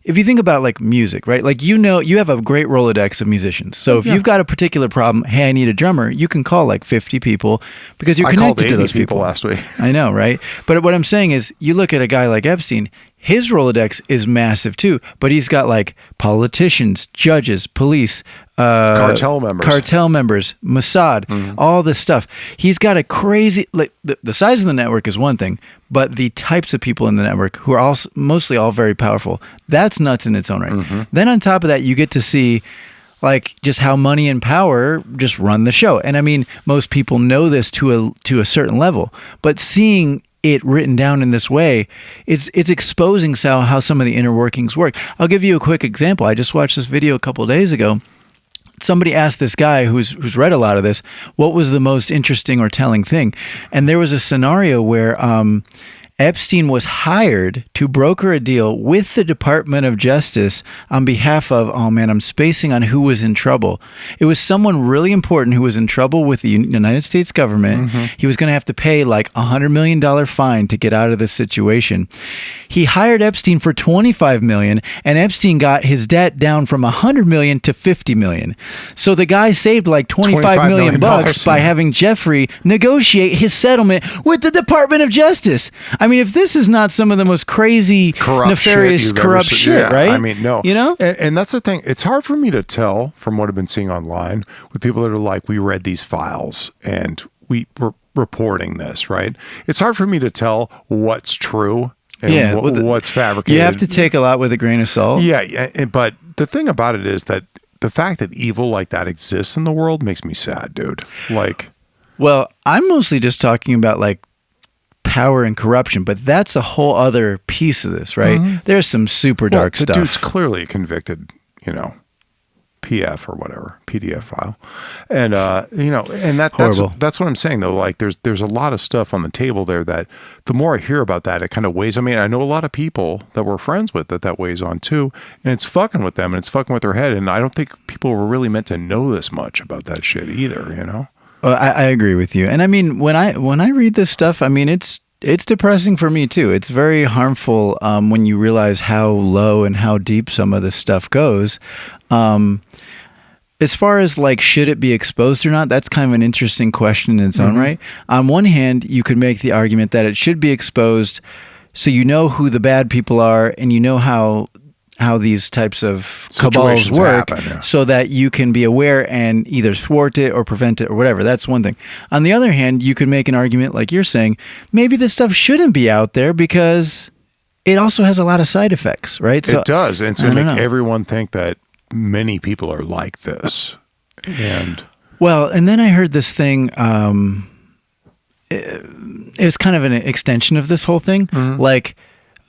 if you think about like music, right? Like, you have a great Rolodex of musicians. So if you've got a particular problem, hey, I need a drummer, you can call like 50 people because you're connected to those people last week. I know, right? But what I'm saying is, you look at a guy like Epstein, his Rolodex is massive too, but he's got like politicians, judges, police, cartel members, Mossad, all this stuff. He's got a crazy, like the size of the network is one thing, but the types of people in the network who are also mostly all very powerful, that's nuts in its own right. Then on top of that, you get to see like just how money and power just run the show. And I mean, most people know this to a certain level, but seeing it written down in this way, it's exposing how some of the inner workings work. I'll give you a quick example. I just watched this video a couple of days ago. Somebody asked this guy who's read a lot of this, what was the most interesting or telling thing? And there was a scenario where Epstein was hired to broker a deal with the Department of Justice on behalf of, oh man, I'm spacing on who was in trouble. It was someone really important who was in trouble with the United States government. He was going to have to pay like $100 million fine to get out of this situation. He hired Epstein for $25 million, and Epstein got his debt down from $100 million to $50 million. So the guy saved like $25 million bucks by having Jeffrey negotiate his settlement with the Department of Justice. I mean, if this is not some of the most crazy, nefarious, corrupt shit, right? I mean, no. You know? And that's the thing. It's hard for me to tell from what I've been seeing online with people that are like, we read these files and we were reporting this, right? It's hard for me to tell what's true and what's fabricated. You have to take a lot with a grain of salt. Yeah, but the thing about it is that the fact that evil like that exists in the world makes me sad, dude. Like, well, I'm mostly just talking about like power and corruption, but that's a whole other piece of this, right? There's some super dark stuff. The dude's clearly a convicted, PF or whatever, PDF file. And, and that's what I'm saying though. Like there's a lot of stuff on the table there that the more I hear about that, it kind of weighs. I mean, I know a lot of people that we're friends with that weighs on too. And it's fucking with them and it's fucking with their head. And I don't think people were really meant to know this much about that shit either, Well, I agree with you. And I mean, when I read this stuff, I mean, it's depressing for me too. It's very harmful when you realize how low and how deep some of this stuff goes. As far as like, should it be exposed or not? That's kind of an interesting question in its own right. On one hand, you could make the argument that it should be exposed so you know who the bad people are and you know how these types of cabals work so that you can be aware and either thwart it or prevent it or whatever. That's one thing. On the other hand, you could make an argument like you're saying, maybe this stuff shouldn't be out there because it also has a lot of side effects, right? So, it does. And it's going to make everyone think that many people are like this. And then I heard this thing, it was kind of an extension of this whole thing. Like,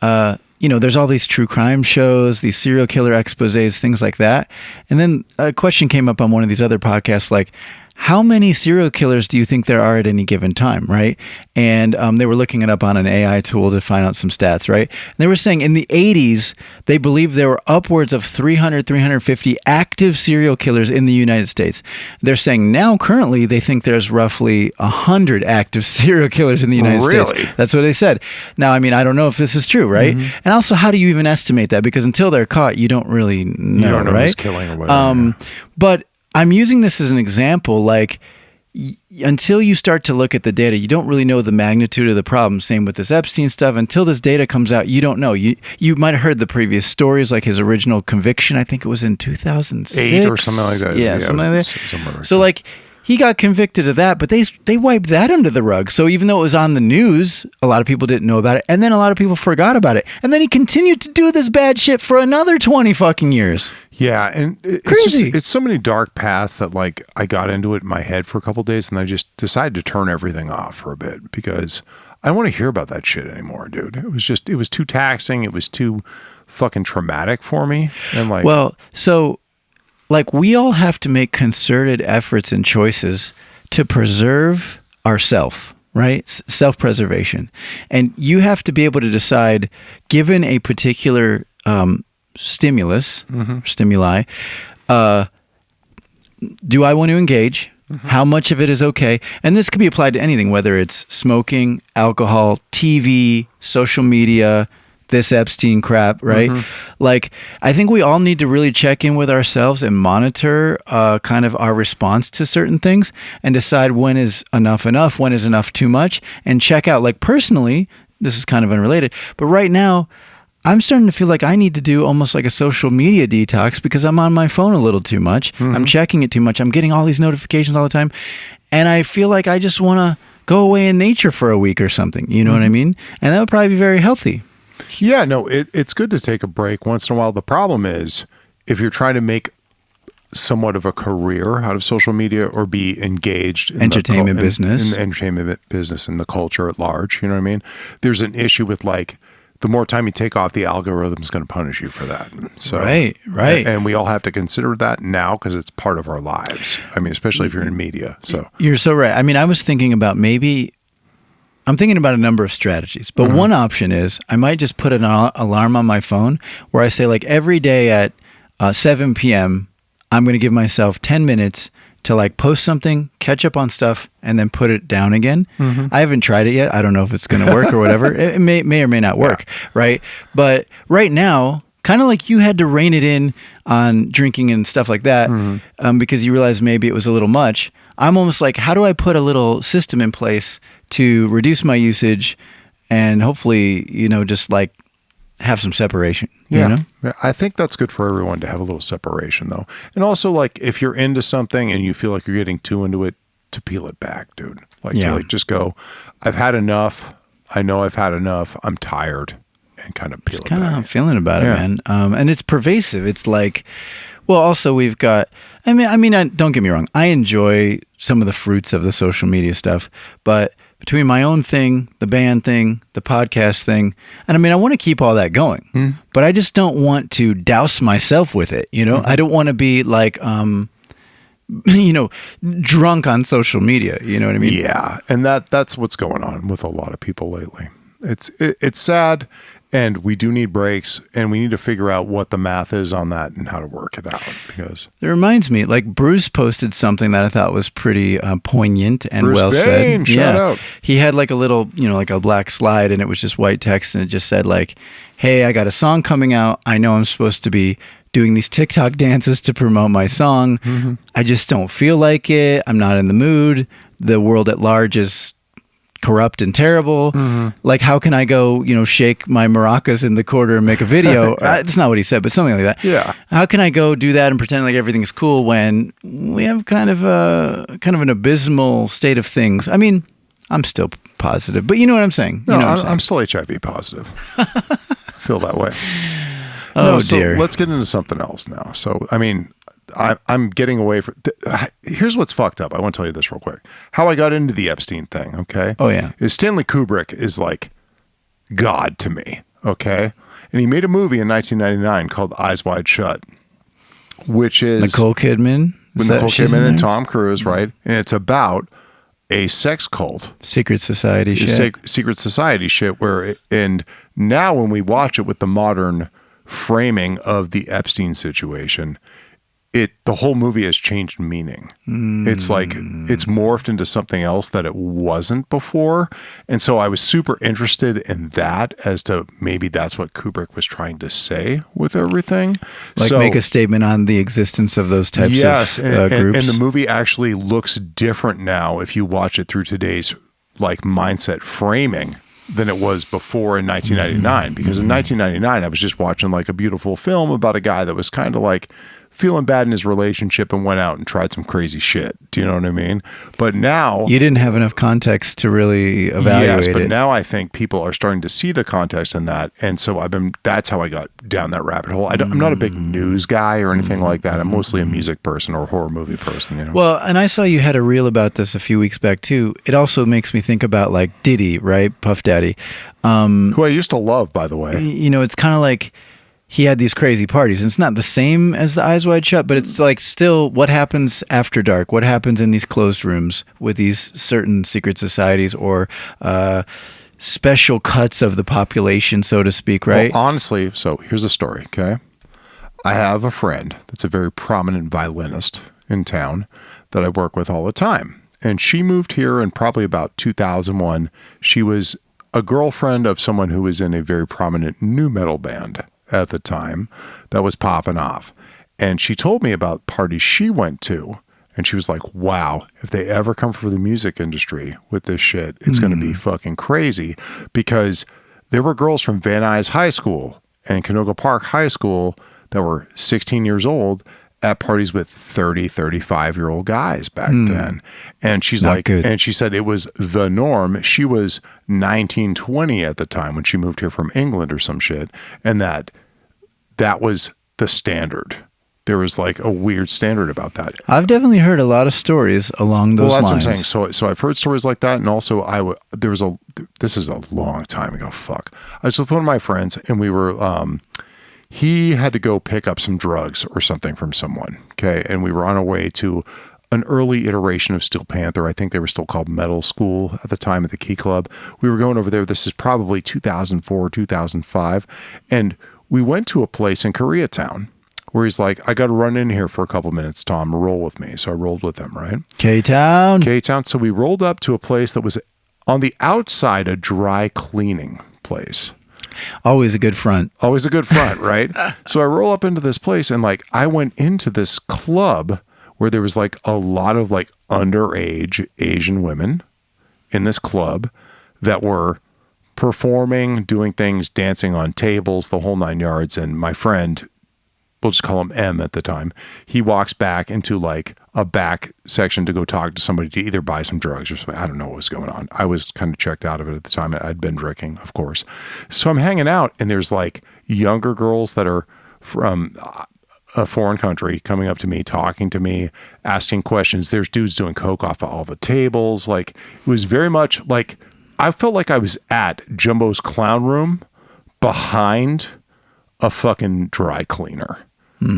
there's all these true crime shows, these serial killer exposés, things like that. And then a question came up on one of these other podcasts, like, how many serial killers do you think there are at any given time, right? And they were looking it up on an AI tool to find out some stats, right? And they were saying in the 80s, they believed there were upwards of 300, 350 active serial killers in the United States. They're saying now, currently, they think there's roughly 100 active serial killers in the United States. That's what they said. Now, I mean, I don't know if this is true, right? And also, how do you even estimate that? Because until they're caught, you don't really know, you don't know right? who's killing or whatever. But I'm using this as an example, like until you start to look at the data, you don't really know the magnitude of the problem. Same with this Epstein stuff. Until this data comes out, you don't know. You might have heard the previous stories, like his original conviction. I think it was in 2006 or something like that. Yeah, something like that. So like he got convicted of that, but they wiped that under the rug. So even though it was on the news, a lot of people didn't know about it, and then a lot of people forgot about it. And then he continued to do this bad shit for another 20 fucking years. Yeah, and it's so many dark paths that like I got into it in my head for a couple of days, and I just decided to turn everything off for a bit because I don't want to hear about that shit anymore, dude. It was too taxing. It was too fucking traumatic for me. And like, like we all have to make concerted efforts and choices to preserve ourself, right? Self-preservation. And you have to be able to decide, given a particular stimuli, do I want to engage? How much of it is okay? And this could be applied to anything, whether it's smoking, alcohol, TV, social media, this Epstein crap, right? Like, I think we all need to really check in with ourselves and monitor kind of our response to certain things and decide when is enough, when is enough too much, and check out, like personally, this is kind of unrelated, but right now, I'm starting to feel like I need to do almost like a social media detox because I'm on my phone a little too much. I'm checking it too much. I'm getting all these notifications all the time. And I feel like I just want to go away in nature for a week or something. You know what I mean? And that would probably be very healthy. Yeah, no, it's good to take a break once in a while. The problem is if you're trying to make somewhat of a career out of social media or be engaged in entertainment business, in the entertainment business and the culture at large, you know what I mean? There's an issue with like, the more time you take off, the algorithm's going to punish you for that. So, right. And we all have to consider that now because it's part of our lives. I mean, especially if you're in media. So you're so right. I mean, I was thinking about I'm thinking about a number of strategies, but one option is I might just put an alarm on my phone where I say like every day at 7 p.m., I'm going to give myself 10 minutes to like post something, catch up on stuff, and then put it down again. I haven't tried it yet. I don't know if it's going to work or whatever. It may or may not work, right? But right now, kind of like you had to rein it in on drinking and stuff like that because you realized maybe it was a little much. I'm almost like, how do I put a little system in place to reduce my usage and hopefully, just like have some separation? Yeah. I think that's good for everyone to have a little separation though. And also like if you're into something and you feel like you're getting too into it, to peel it back, dude. Like to like just go, I've had enough. I know I've had enough. I'm tired, and kind of peel it back. Kind of how I'm feeling about it, man. And it's pervasive. It's like, well, also we've got, don't get me wrong. I enjoy some of the fruits of the social media stuff, but between my own thing, the band thing, the podcast thing, and I want to keep all that going, but I just don't want to douse myself with it. I don't want to be like, drunk on social media. You know what I mean? Yeah. And that's what's going on with a lot of people lately. It's sad. And we do need breaks, and we need to figure out what the math is on that and how to work it out. Because it reminds me, like Bruce posted something that I thought was pretty poignant and Bruce well Bain, said. Shout out. He had like a little, like a black slide, and it was just white text, and it just said like, "Hey, I got a song coming out. I know I'm supposed to be doing these TikTok dances to promote my song. I just don't feel like it. I'm not in the mood. The world at large is corrupt and terrible. Like, how can I go, shake my maracas in the corner and make a video?" That's not what he said, but something like that. Yeah. How can I go do that and pretend like everything's cool when we have kind of an abysmal state of things? I'm still positive, but you know what I'm saying. No, you know I'm still HIV positive. I feel that way. Oh, so dear. Let's get into something else now. So, I'm getting away from... Here's what's fucked up. I want to tell you this real quick. How I got into the Epstein thing, okay? Oh, yeah. Is Stanley Kubrick is like God to me, okay? And he made a movie in 1999 called Eyes Wide Shut, which is... Nicole Kidman? Nicole Kidman and Tom Cruise, right? And it's about a sex cult. Secret society shit. Secret society shit and now when we watch it with the modern framing of the Epstein situation, the whole movie has changed meaning. It's like it's morphed into something else that it wasn't before. And so I was super interested in that as to maybe that's what Kubrick was trying to say with everything. Like make a statement on the existence of those types of groups. And the movie actually looks different now if you watch it through today's like mindset framing than it was before in 1999. Because in 1999, I was just watching like a beautiful film about a guy that was kind of like feeling bad in his relationship and went out and tried some crazy shit. Do you know what I mean? But now... You didn't have enough context to really evaluate it. Yes, but now I think people are starting to see the context in that. And so that's how I got down that rabbit hole. I'm not a big news guy or anything like that. I'm mostly a music person or a horror movie person. Well, and I saw you had a reel about this a few weeks back too. It also makes me think about like Diddy, right? Puff Daddy. Who I used to love, by the way. It's kind of like... He had these crazy parties. And it's not the same as the Eyes Wide Shut, but it's like still what happens after dark, what happens in these closed rooms with these certain secret societies or special cuts of the population, so to speak, right? Well, honestly, so here's a story, okay? I have a friend that's a very prominent violinist in town that I work with all the time. And she moved here in probably about 2001. She was a girlfriend of someone who was in a very prominent nu metal band at the time that was popping off. And she told me about parties she went to. And she was like, wow, if they ever come for the music industry with this shit, it's going to be fucking crazy. Because there were girls from Van Nuys High School and Canoga Park High School that were 16 years old at parties with 30, 35-year-old guys back then. And she's Not like, good. and she said it was the norm. She was 19, 20 at the time when she moved here from England or some shit. And that was the standard. There was like a weird standard about that. I've definitely heard a lot of stories along those lines. Well, that's what I'm saying. So I've heard stories like that. And also this is a long time ago. Fuck. I was with one of my friends and we were, he had to go pick up some drugs or something from someone. Okay. And we were on our way to an early iteration of Steel Panther. I think they were still called Metal School at the time at the Key Club. We were going over there. This is probably 2004, 2005. And we went to a place in Koreatown where he's like, I got to run in here for a couple minutes, Tom, roll with me. So I rolled with him, right? K-Town. K-Town. So we rolled up to a place that was on the outside, a dry cleaning place. Always a good front. Always a good front, right? So I roll up into this place and like I went into this club where there was like a lot of like underage Asian women in this club that were performing, doing things, dancing on tables, the whole 9 yards. And my friend, we'll just call him M at the time, he walks back into like a back section to go talk to somebody to either buy some drugs or something. I don't know what was going on. I was kind of checked out of it at the time. I'd been drinking, of course. So I'm hanging out and there's like younger girls that are from a foreign country coming up to me, talking to me, asking questions. There's dudes doing coke off of all the tables. Like it was very much like, I felt like I was at Jumbo's Clown Room behind a fucking dry cleaner.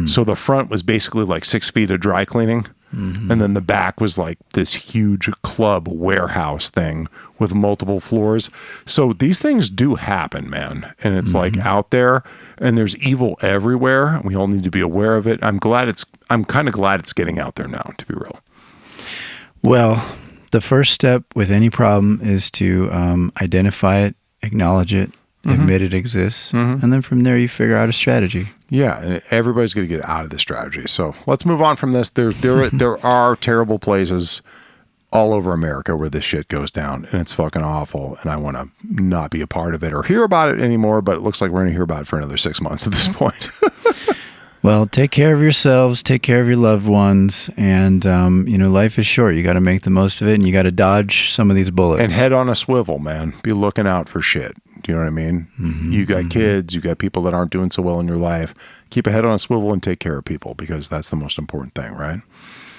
So the front was basically like 6 feet of dry cleaning. And then the back was like this huge club warehouse thing with multiple floors. So these things do happen, man. And it's like out there and there's evil everywhere. We all need to be aware of it. I'm kind of glad it's getting out there now, to be real. Well, the first step with any problem is to identify it, acknowledge it, admit it exists, and then from there you figure out a strategy. Yeah, and everybody's going to get out of the strategy. So let's move on from this. There are terrible places all over America where this shit goes down, and it's fucking awful, and I want to not be a part of it or hear about it anymore, but it looks like we're going to hear about it for another 6 months at this point. Well, take care of yourselves, take care of your loved ones, and life is short. You got to make the most of it, and you got to dodge some of these bullets. And head on a swivel, man. Be looking out for shit. Do you know what I mean? You got kids, you got people that aren't doing so well in your life. Keep a head on a swivel and take care of people because that's the most important thing, right?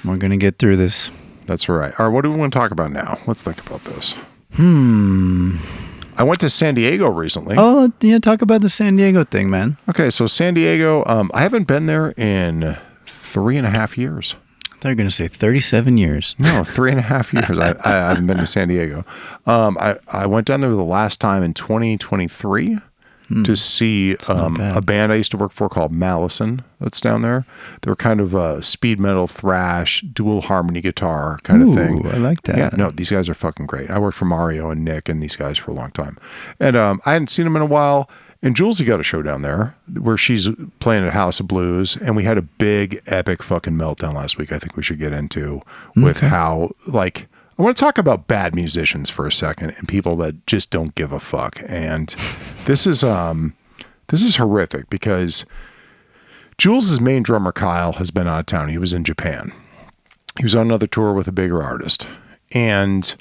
We're going to get through this. That's right. All right, what do we want to talk about now? Let's think about this. I went to San Diego recently. Oh, yeah, talk about the San Diego thing, man. Okay, so San Diego, I haven't been there in 3.5 years. I thought you were going to say 37 years. No, 3.5 years. I haven't been to San Diego. I went down there the last time in 2023 to see a band I used to work for called Malison that's down there. They were kind of a speed metal thrash, dual harmony guitar kind of thing. I like that. Yeah, no, these guys are fucking great. I worked for Mario and Nick and these guys for a long time. And I hadn't seen them in a while. And Julesy got a show down there where she's playing at House of Blues. And we had a big, epic fucking meltdown last week I think we should get into with how, like, I want to talk about bad musicians for a second and people that just don't give a fuck. And this is horrific because Jules' main drummer, Kyle, has been out of town. He was in Japan. He was on another tour with a bigger artist. And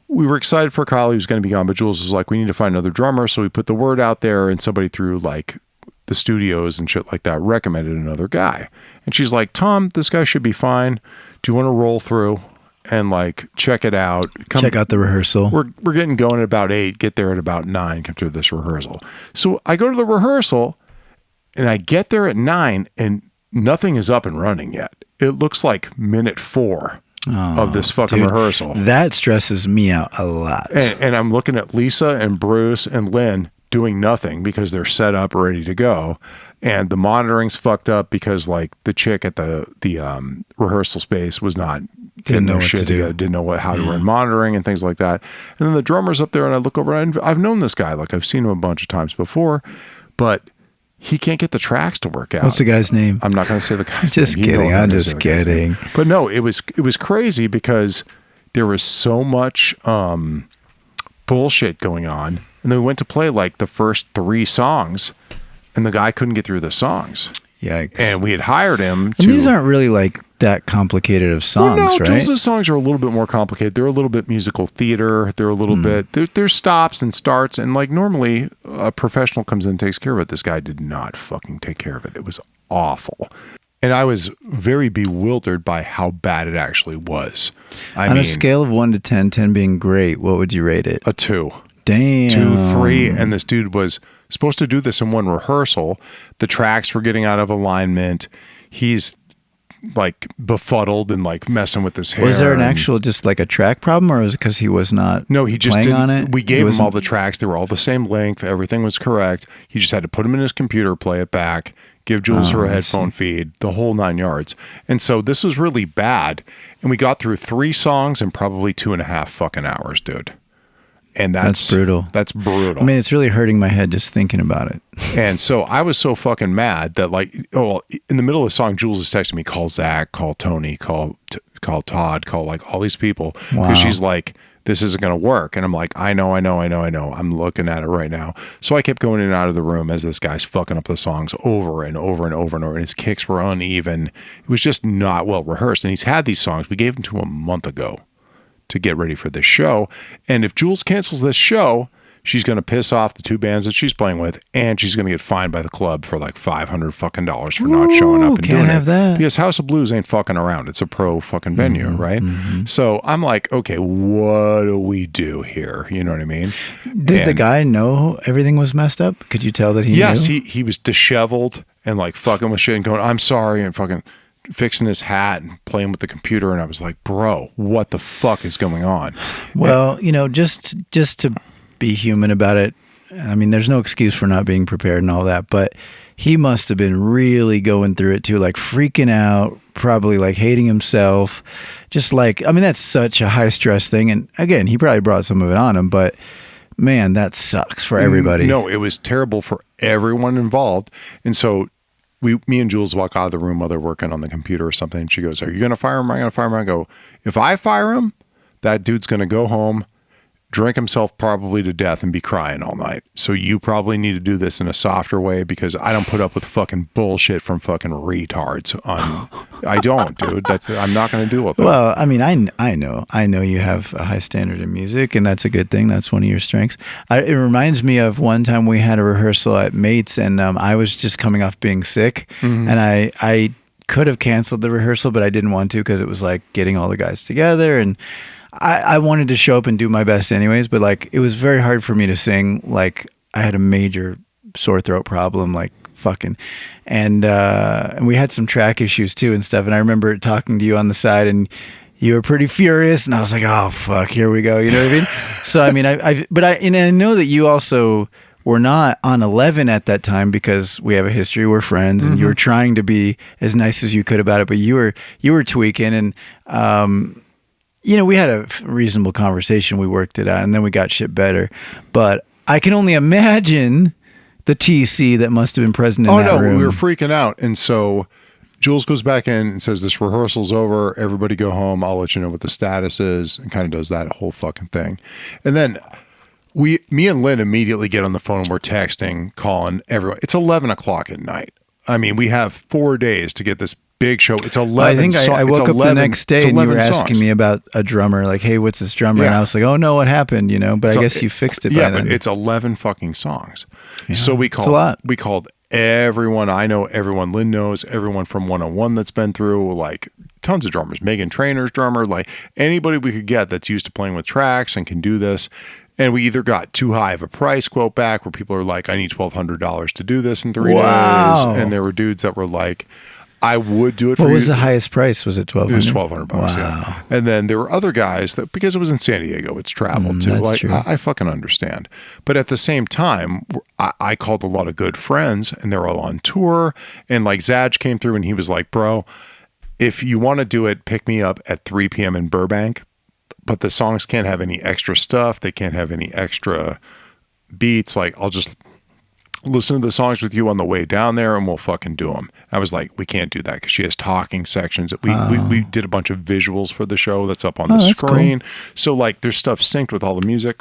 we were excited for Kyle. He was going to be gone, but Jules was like, we need to find another drummer. So we put the word out there and somebody through like the studios and shit like that recommended another guy. And she's like, Tom, this guy should be fine. Do you want to roll through and like check it out? Check out the rehearsal. We're getting going at about 8, get there at about 9, come to this rehearsal. So I go to the rehearsal and I get there at 9 and nothing is up and running yet. It looks like minute 4 of this fucking rehearsal. That stresses me out a lot. And I'm looking at Lisa and Bruce and Lynn doing nothing because they're set up ready to go. And the monitoring's fucked up because like the chick at the rehearsal space was not didn't know what to do. Didn't know how to run monitoring and things like that. And then the drummer's up there and I look over and I've known this guy. Like I've seen him a bunch of times before, but he can't get the tracks to work out. What's the guy's name? I'm not going to say the guy's just name. Kidding. I'm just kidding. But no, it was crazy because there was so much bullshit going on. And then we went to play like the first 3 songs and the guy couldn't get through the songs. Yikes. And we had hired him to... And these aren't really like that complicated of songs, well, no, right? Jules' songs are a little bit more complicated. They're a little bit musical theater. They're a little bit... There's stops and starts. And like normally a professional comes in and takes care of it. This guy did not fucking take care of it. It was awful. And I was very bewildered by how bad it actually was. On a scale of 1 to 10, 10 being great, what would you rate it? A 2. Damn. 2, 3. And this dude was supposed to do this in one rehearsal. The tracks were getting out of alignment. He's like befuddled and like messing with his hair. Was there an actual just like a track problem, or was it because he was not No, he just playing didn't. on it? We gave him all the tracks. They were all the same length. Everything was correct. He just had to put them in his computer, play it back, give Jules her headphone feed, the whole 9 yards. And so this was really bad. And we got through 3 songs in probably 2.5 fucking hours, dude. And that's brutal. That's brutal. I mean, it's really hurting my head just thinking about it. And so I was so fucking mad that like, in the middle of the song, Jules is texting me, call Zach, call Tony, call Todd, call like all these people. Wow. Because she's like, this isn't going to work. And I'm like, I know. I'm looking at it right now. So I kept going in and out of the room as this guy's fucking up the songs over and over and over and over. And his kicks were uneven. It was just not well rehearsed. And he's had these songs. We gave them to him a month ago to get ready for this show. And if Jules cancels this show, she's going to piss off the 2 bands that she's playing with, and she's going to get fined by the club for like $500 fucking dollars for not showing up and doing it. That. Because House of Blues ain't fucking around. It's a pro fucking venue, right? So I'm like, okay, what do we do here? You know what I mean? Did the guy know everything was messed up? Could you tell that he Yes, knew? he was disheveled and like fucking with shit and going, I'm sorry, and fucking fixing his hat and playing with the computer. And I was like, bro, what the fuck is going on? Well, just to be human about it, I mean, there's no excuse for not being prepared and all that, but he must have been really going through it too, like freaking out, probably like hating himself, just like, I mean, that's such a high stress thing. And again, he probably brought some of it on him, but man, that sucks for everybody. No, it was terrible for everyone involved. And so me and Jules walk out of the room while they're working on the computer or something. And she goes, are you going to fire him? Am I going to fire him? I go, if I fire him, that dude's going to go home, drink himself probably to death and be crying all night. So you probably need to do this in a softer way, because I don't put up with fucking bullshit from fucking retards. I don't, dude. I'm not going to deal with that. Well, I mean, I know you have a high standard in music, and that's a good thing. That's one of your strengths. It reminds me of one time we had a rehearsal at Mates, and I was just coming off being sick, and I could have canceled the rehearsal, but I didn't want to, because it was like getting all the guys together, and I wanted to show up and do my best anyways, but like it was very hard for me to sing. Like I had a major sore throat problem, like fucking, and we had some track issues too and stuff. And I remember talking to you on the side, and you were pretty furious, and I was like, oh fuck, here we go. You know what I mean? So I mean, I know that you also were not on 11 at that time, because we have a history, we're friends, and you were trying to be as nice as you could about it, but you were tweaking, and we had a reasonable conversation. We worked it out, and then we got shit better. But I can only imagine the TC that must have been present in that room. We were freaking out. And so Jules goes back in and says, this rehearsal's over. Everybody go home. I'll let you know what the status is, and kind of does that whole fucking thing. And then me and Lynn immediately get on the phone. We're texting, calling everyone. It's 11 o'clock at night. I mean, we have 4 days to get this big show. It's 11 I think I woke up the next day and you were asking me about a drummer, like, hey, what's this drummer? Yeah. And I was like, oh no, what happened? But I guess you fixed it by then. Yeah, but it's 11 fucking songs. Yeah, so we called everyone. I know everyone. Lynn knows everyone from 101 that's been through, like tons of drummers. Megan Trainor's drummer, like anybody we could get that's used to playing with tracks and can do this. And we either got too high of a price quote back where people are like, I need $1,200 to do this in 3 days. And there were dudes that were like, I would do it for you. What was the highest price? Was it $1,200? It was $1,200, wow. Yeah. And then there were other guys that, because it was in San Diego, it's travel too. Like true. I fucking understand. But at the same time, I called a lot of good friends, and they're all on tour. And like Zaj came through, and he was like, bro, if you want to do it, pick me up at 3 p.m. in Burbank. But the songs can't have any extra stuff. They can't have any extra beats. Like, I'll just listen to the songs with you on the way down there, and we'll fucking do them. I was like, we can't do that, because she has talking sections. We did a bunch of visuals for the show that's up on the screen. Cool. So like there's stuff synced with all the music.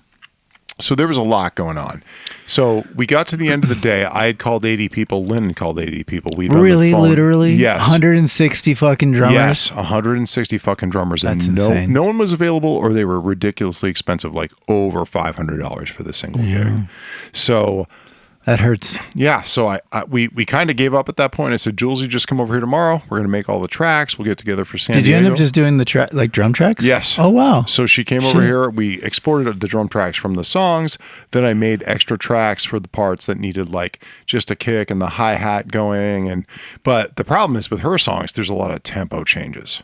So there was a lot going on. So we got to the end of the day. I had called 80 people. Lynn called 80 people. We really, literally, yes, 160 fucking drummers. Yes, 160 fucking drummers. That's and insane. No one was available, or they were ridiculously expensive, like over $500 for the single gig. So that hurts. Yeah, so we kind of gave up at that point. I said, Jules, you just come over here tomorrow. We're going to make all the tracks. We'll get together for San Diego. Did you end up just doing the drum tracks? Yes. Oh, wow. So she came over here. We exported the drum tracks from the songs. Then I made extra tracks for the parts that needed like just a kick and the hi-hat going. But the problem is with her songs, there's a lot of tempo changes.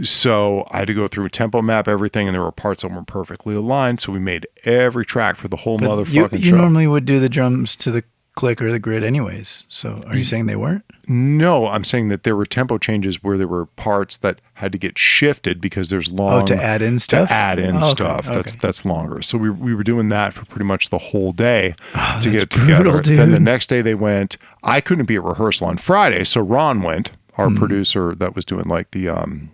So I had to go through tempo map everything, and there were parts that weren't perfectly aligned. So we made every track for the whole motherfucking show. You normally would do the drums to the click or the grid anyways. So are you saying they weren't? No, I'm saying that there were tempo changes where there were parts that had to get shifted because there's long... Oh, to add in stuff? To add in stuff. Okay. That's longer. So we were doing that for pretty much the whole day to get it brutal, together. dude. Then the next day they went... I couldn't be at rehearsal on Friday, so Ron went, our producer that was doing like the...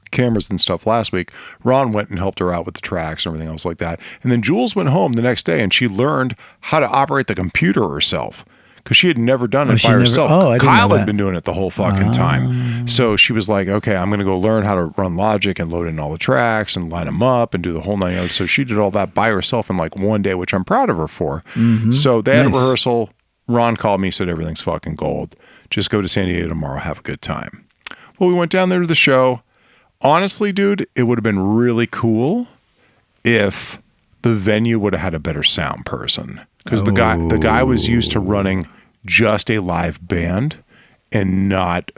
cameras and stuff last week. Ron went and helped her out with the tracks and everything else like that. And then Jules went home the next day and she learned how to operate the computer herself because she had never done it by herself. I didn't Kyle know that. had been doing it the whole fucking time. So she was like, okay, I'm going to go learn how to run Logic and load in all the tracks and line them up and do the whole 9 yards. So she did all that by herself in like one day, which I'm proud of her for. So they had a rehearsal. Ron called me, said everything's fucking gold. Just go to San Diego tomorrow. Have a good time. Well, we went down there to the show. Honestly, dude, it would have been really cool if the venue would have had a better sound person. Because the guy was used to running just a live band and not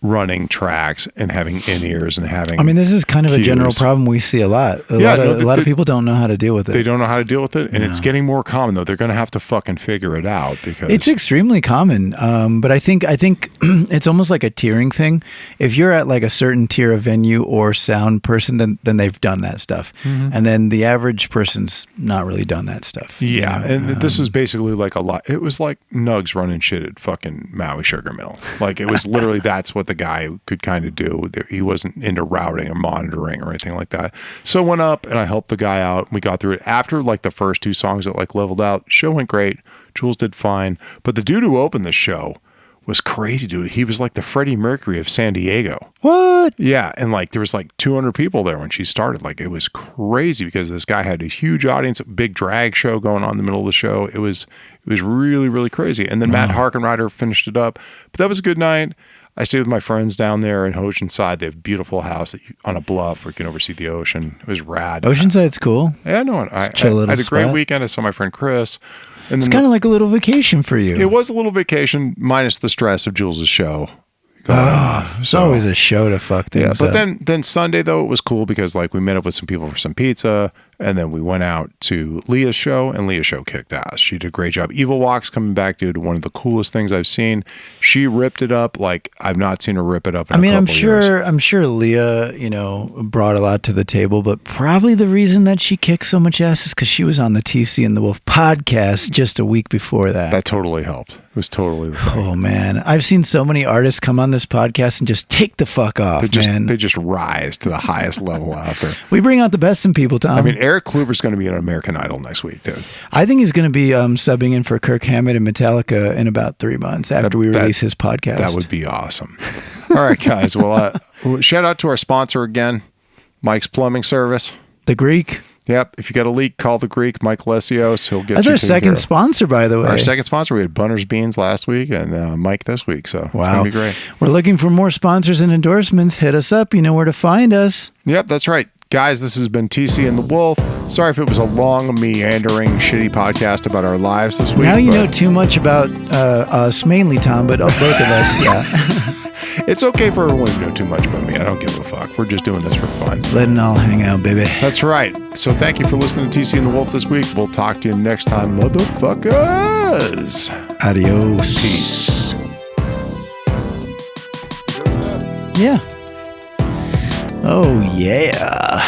running tracks and having in-ears and having... I mean, this is kind of a general cues. problem we see a lot. A lot of people don't know how to deal with it. They don't know how to deal with it, and it's getting more common, though. They're going to have to fucking figure it out because... It's extremely common, but I think it's almost like a tiering thing. If you're at like a certain tier of venue or sound person, then they've done that stuff. And then the average person's not really done that stuff. Yeah, and this is basically like a lot. It was like Nugs running shit at fucking Maui Sugar Mill. Like, it was literally that's what the guy could kind of do. He wasn't into routing or monitoring or anything like that. So I went up and I helped the guy out. We got through it. After like the first two songs that like leveled out, show went great. Jules did fine. But the dude who opened the show was crazy, dude. He was like the Freddie Mercury of San Diego. What? Yeah, and like there was like 200 people there when she started. Like it was crazy because this guy had a huge audience, a big drag show going on in the middle of the show. It was really, really crazy. And then Matt Harkenrider finished it up. But that was a good night. I stayed with my friends down there in Oceanside. They have a beautiful house on a bluff where you can oversee the ocean. It was rad. Oceanside's cool. Yeah, no, I had a great weekend. I saw my friend Chris. And it's kind of like a little vacation for you. It was a little vacation minus the stress of Jules' show. It's always a show to fuck things but up. then Sunday though it was cool because like we met up with some people for some pizza and then we went out to Leah's show and Leah's show kicked ass. She did a great job. Evil Walk's coming back, dude. One of the coolest things I've seen. She ripped it up like I've not seen her rip it up in a couple years. I'm sure Leah, brought a lot to the table, but probably the reason that she kicked so much ass is because she was on the TC and the Wolf podcast just a week before that. That totally helped. It was totally the thing. Oh man, I've seen so many artists come on this podcast and just take the fuck off, man. They just rise to the highest level out there. We bring out the best in people, Tom. I mean, Eric Kluver's going to be an American Idol next week, dude. I think he's going to be subbing in for Kirk Hammett and Metallica in about 3 months after we release his podcast. That would be awesome. All right, guys. Well, shout out to our sponsor again, Mike's Plumbing Service. The Greek. Yep. If you got a leak, call the Greek, Mike Lesios. He'll get That's you our taken second care of. sponsor, by the way. Our second sponsor. We had Bunner's Beans last week and Mike this week. So wow. It's going to be great. We're looking for more sponsors and endorsements. Hit us up. You know where to find us. Yep, that's right. Guys, this has been TC and the Wolf. Sorry if it was a long, meandering, shitty podcast about our lives this week. Now you know too much about us, mainly Tom, but both of us, yeah. It's okay for everyone to know too much about me. I don't give a fuck. We're just doing this for fun. Letting it all hang out, baby. That's right. So thank you for listening to TC and the Wolf this week. We'll talk to you next time, motherfuckers. Adios. Peace. Yeah. Oh, yeah.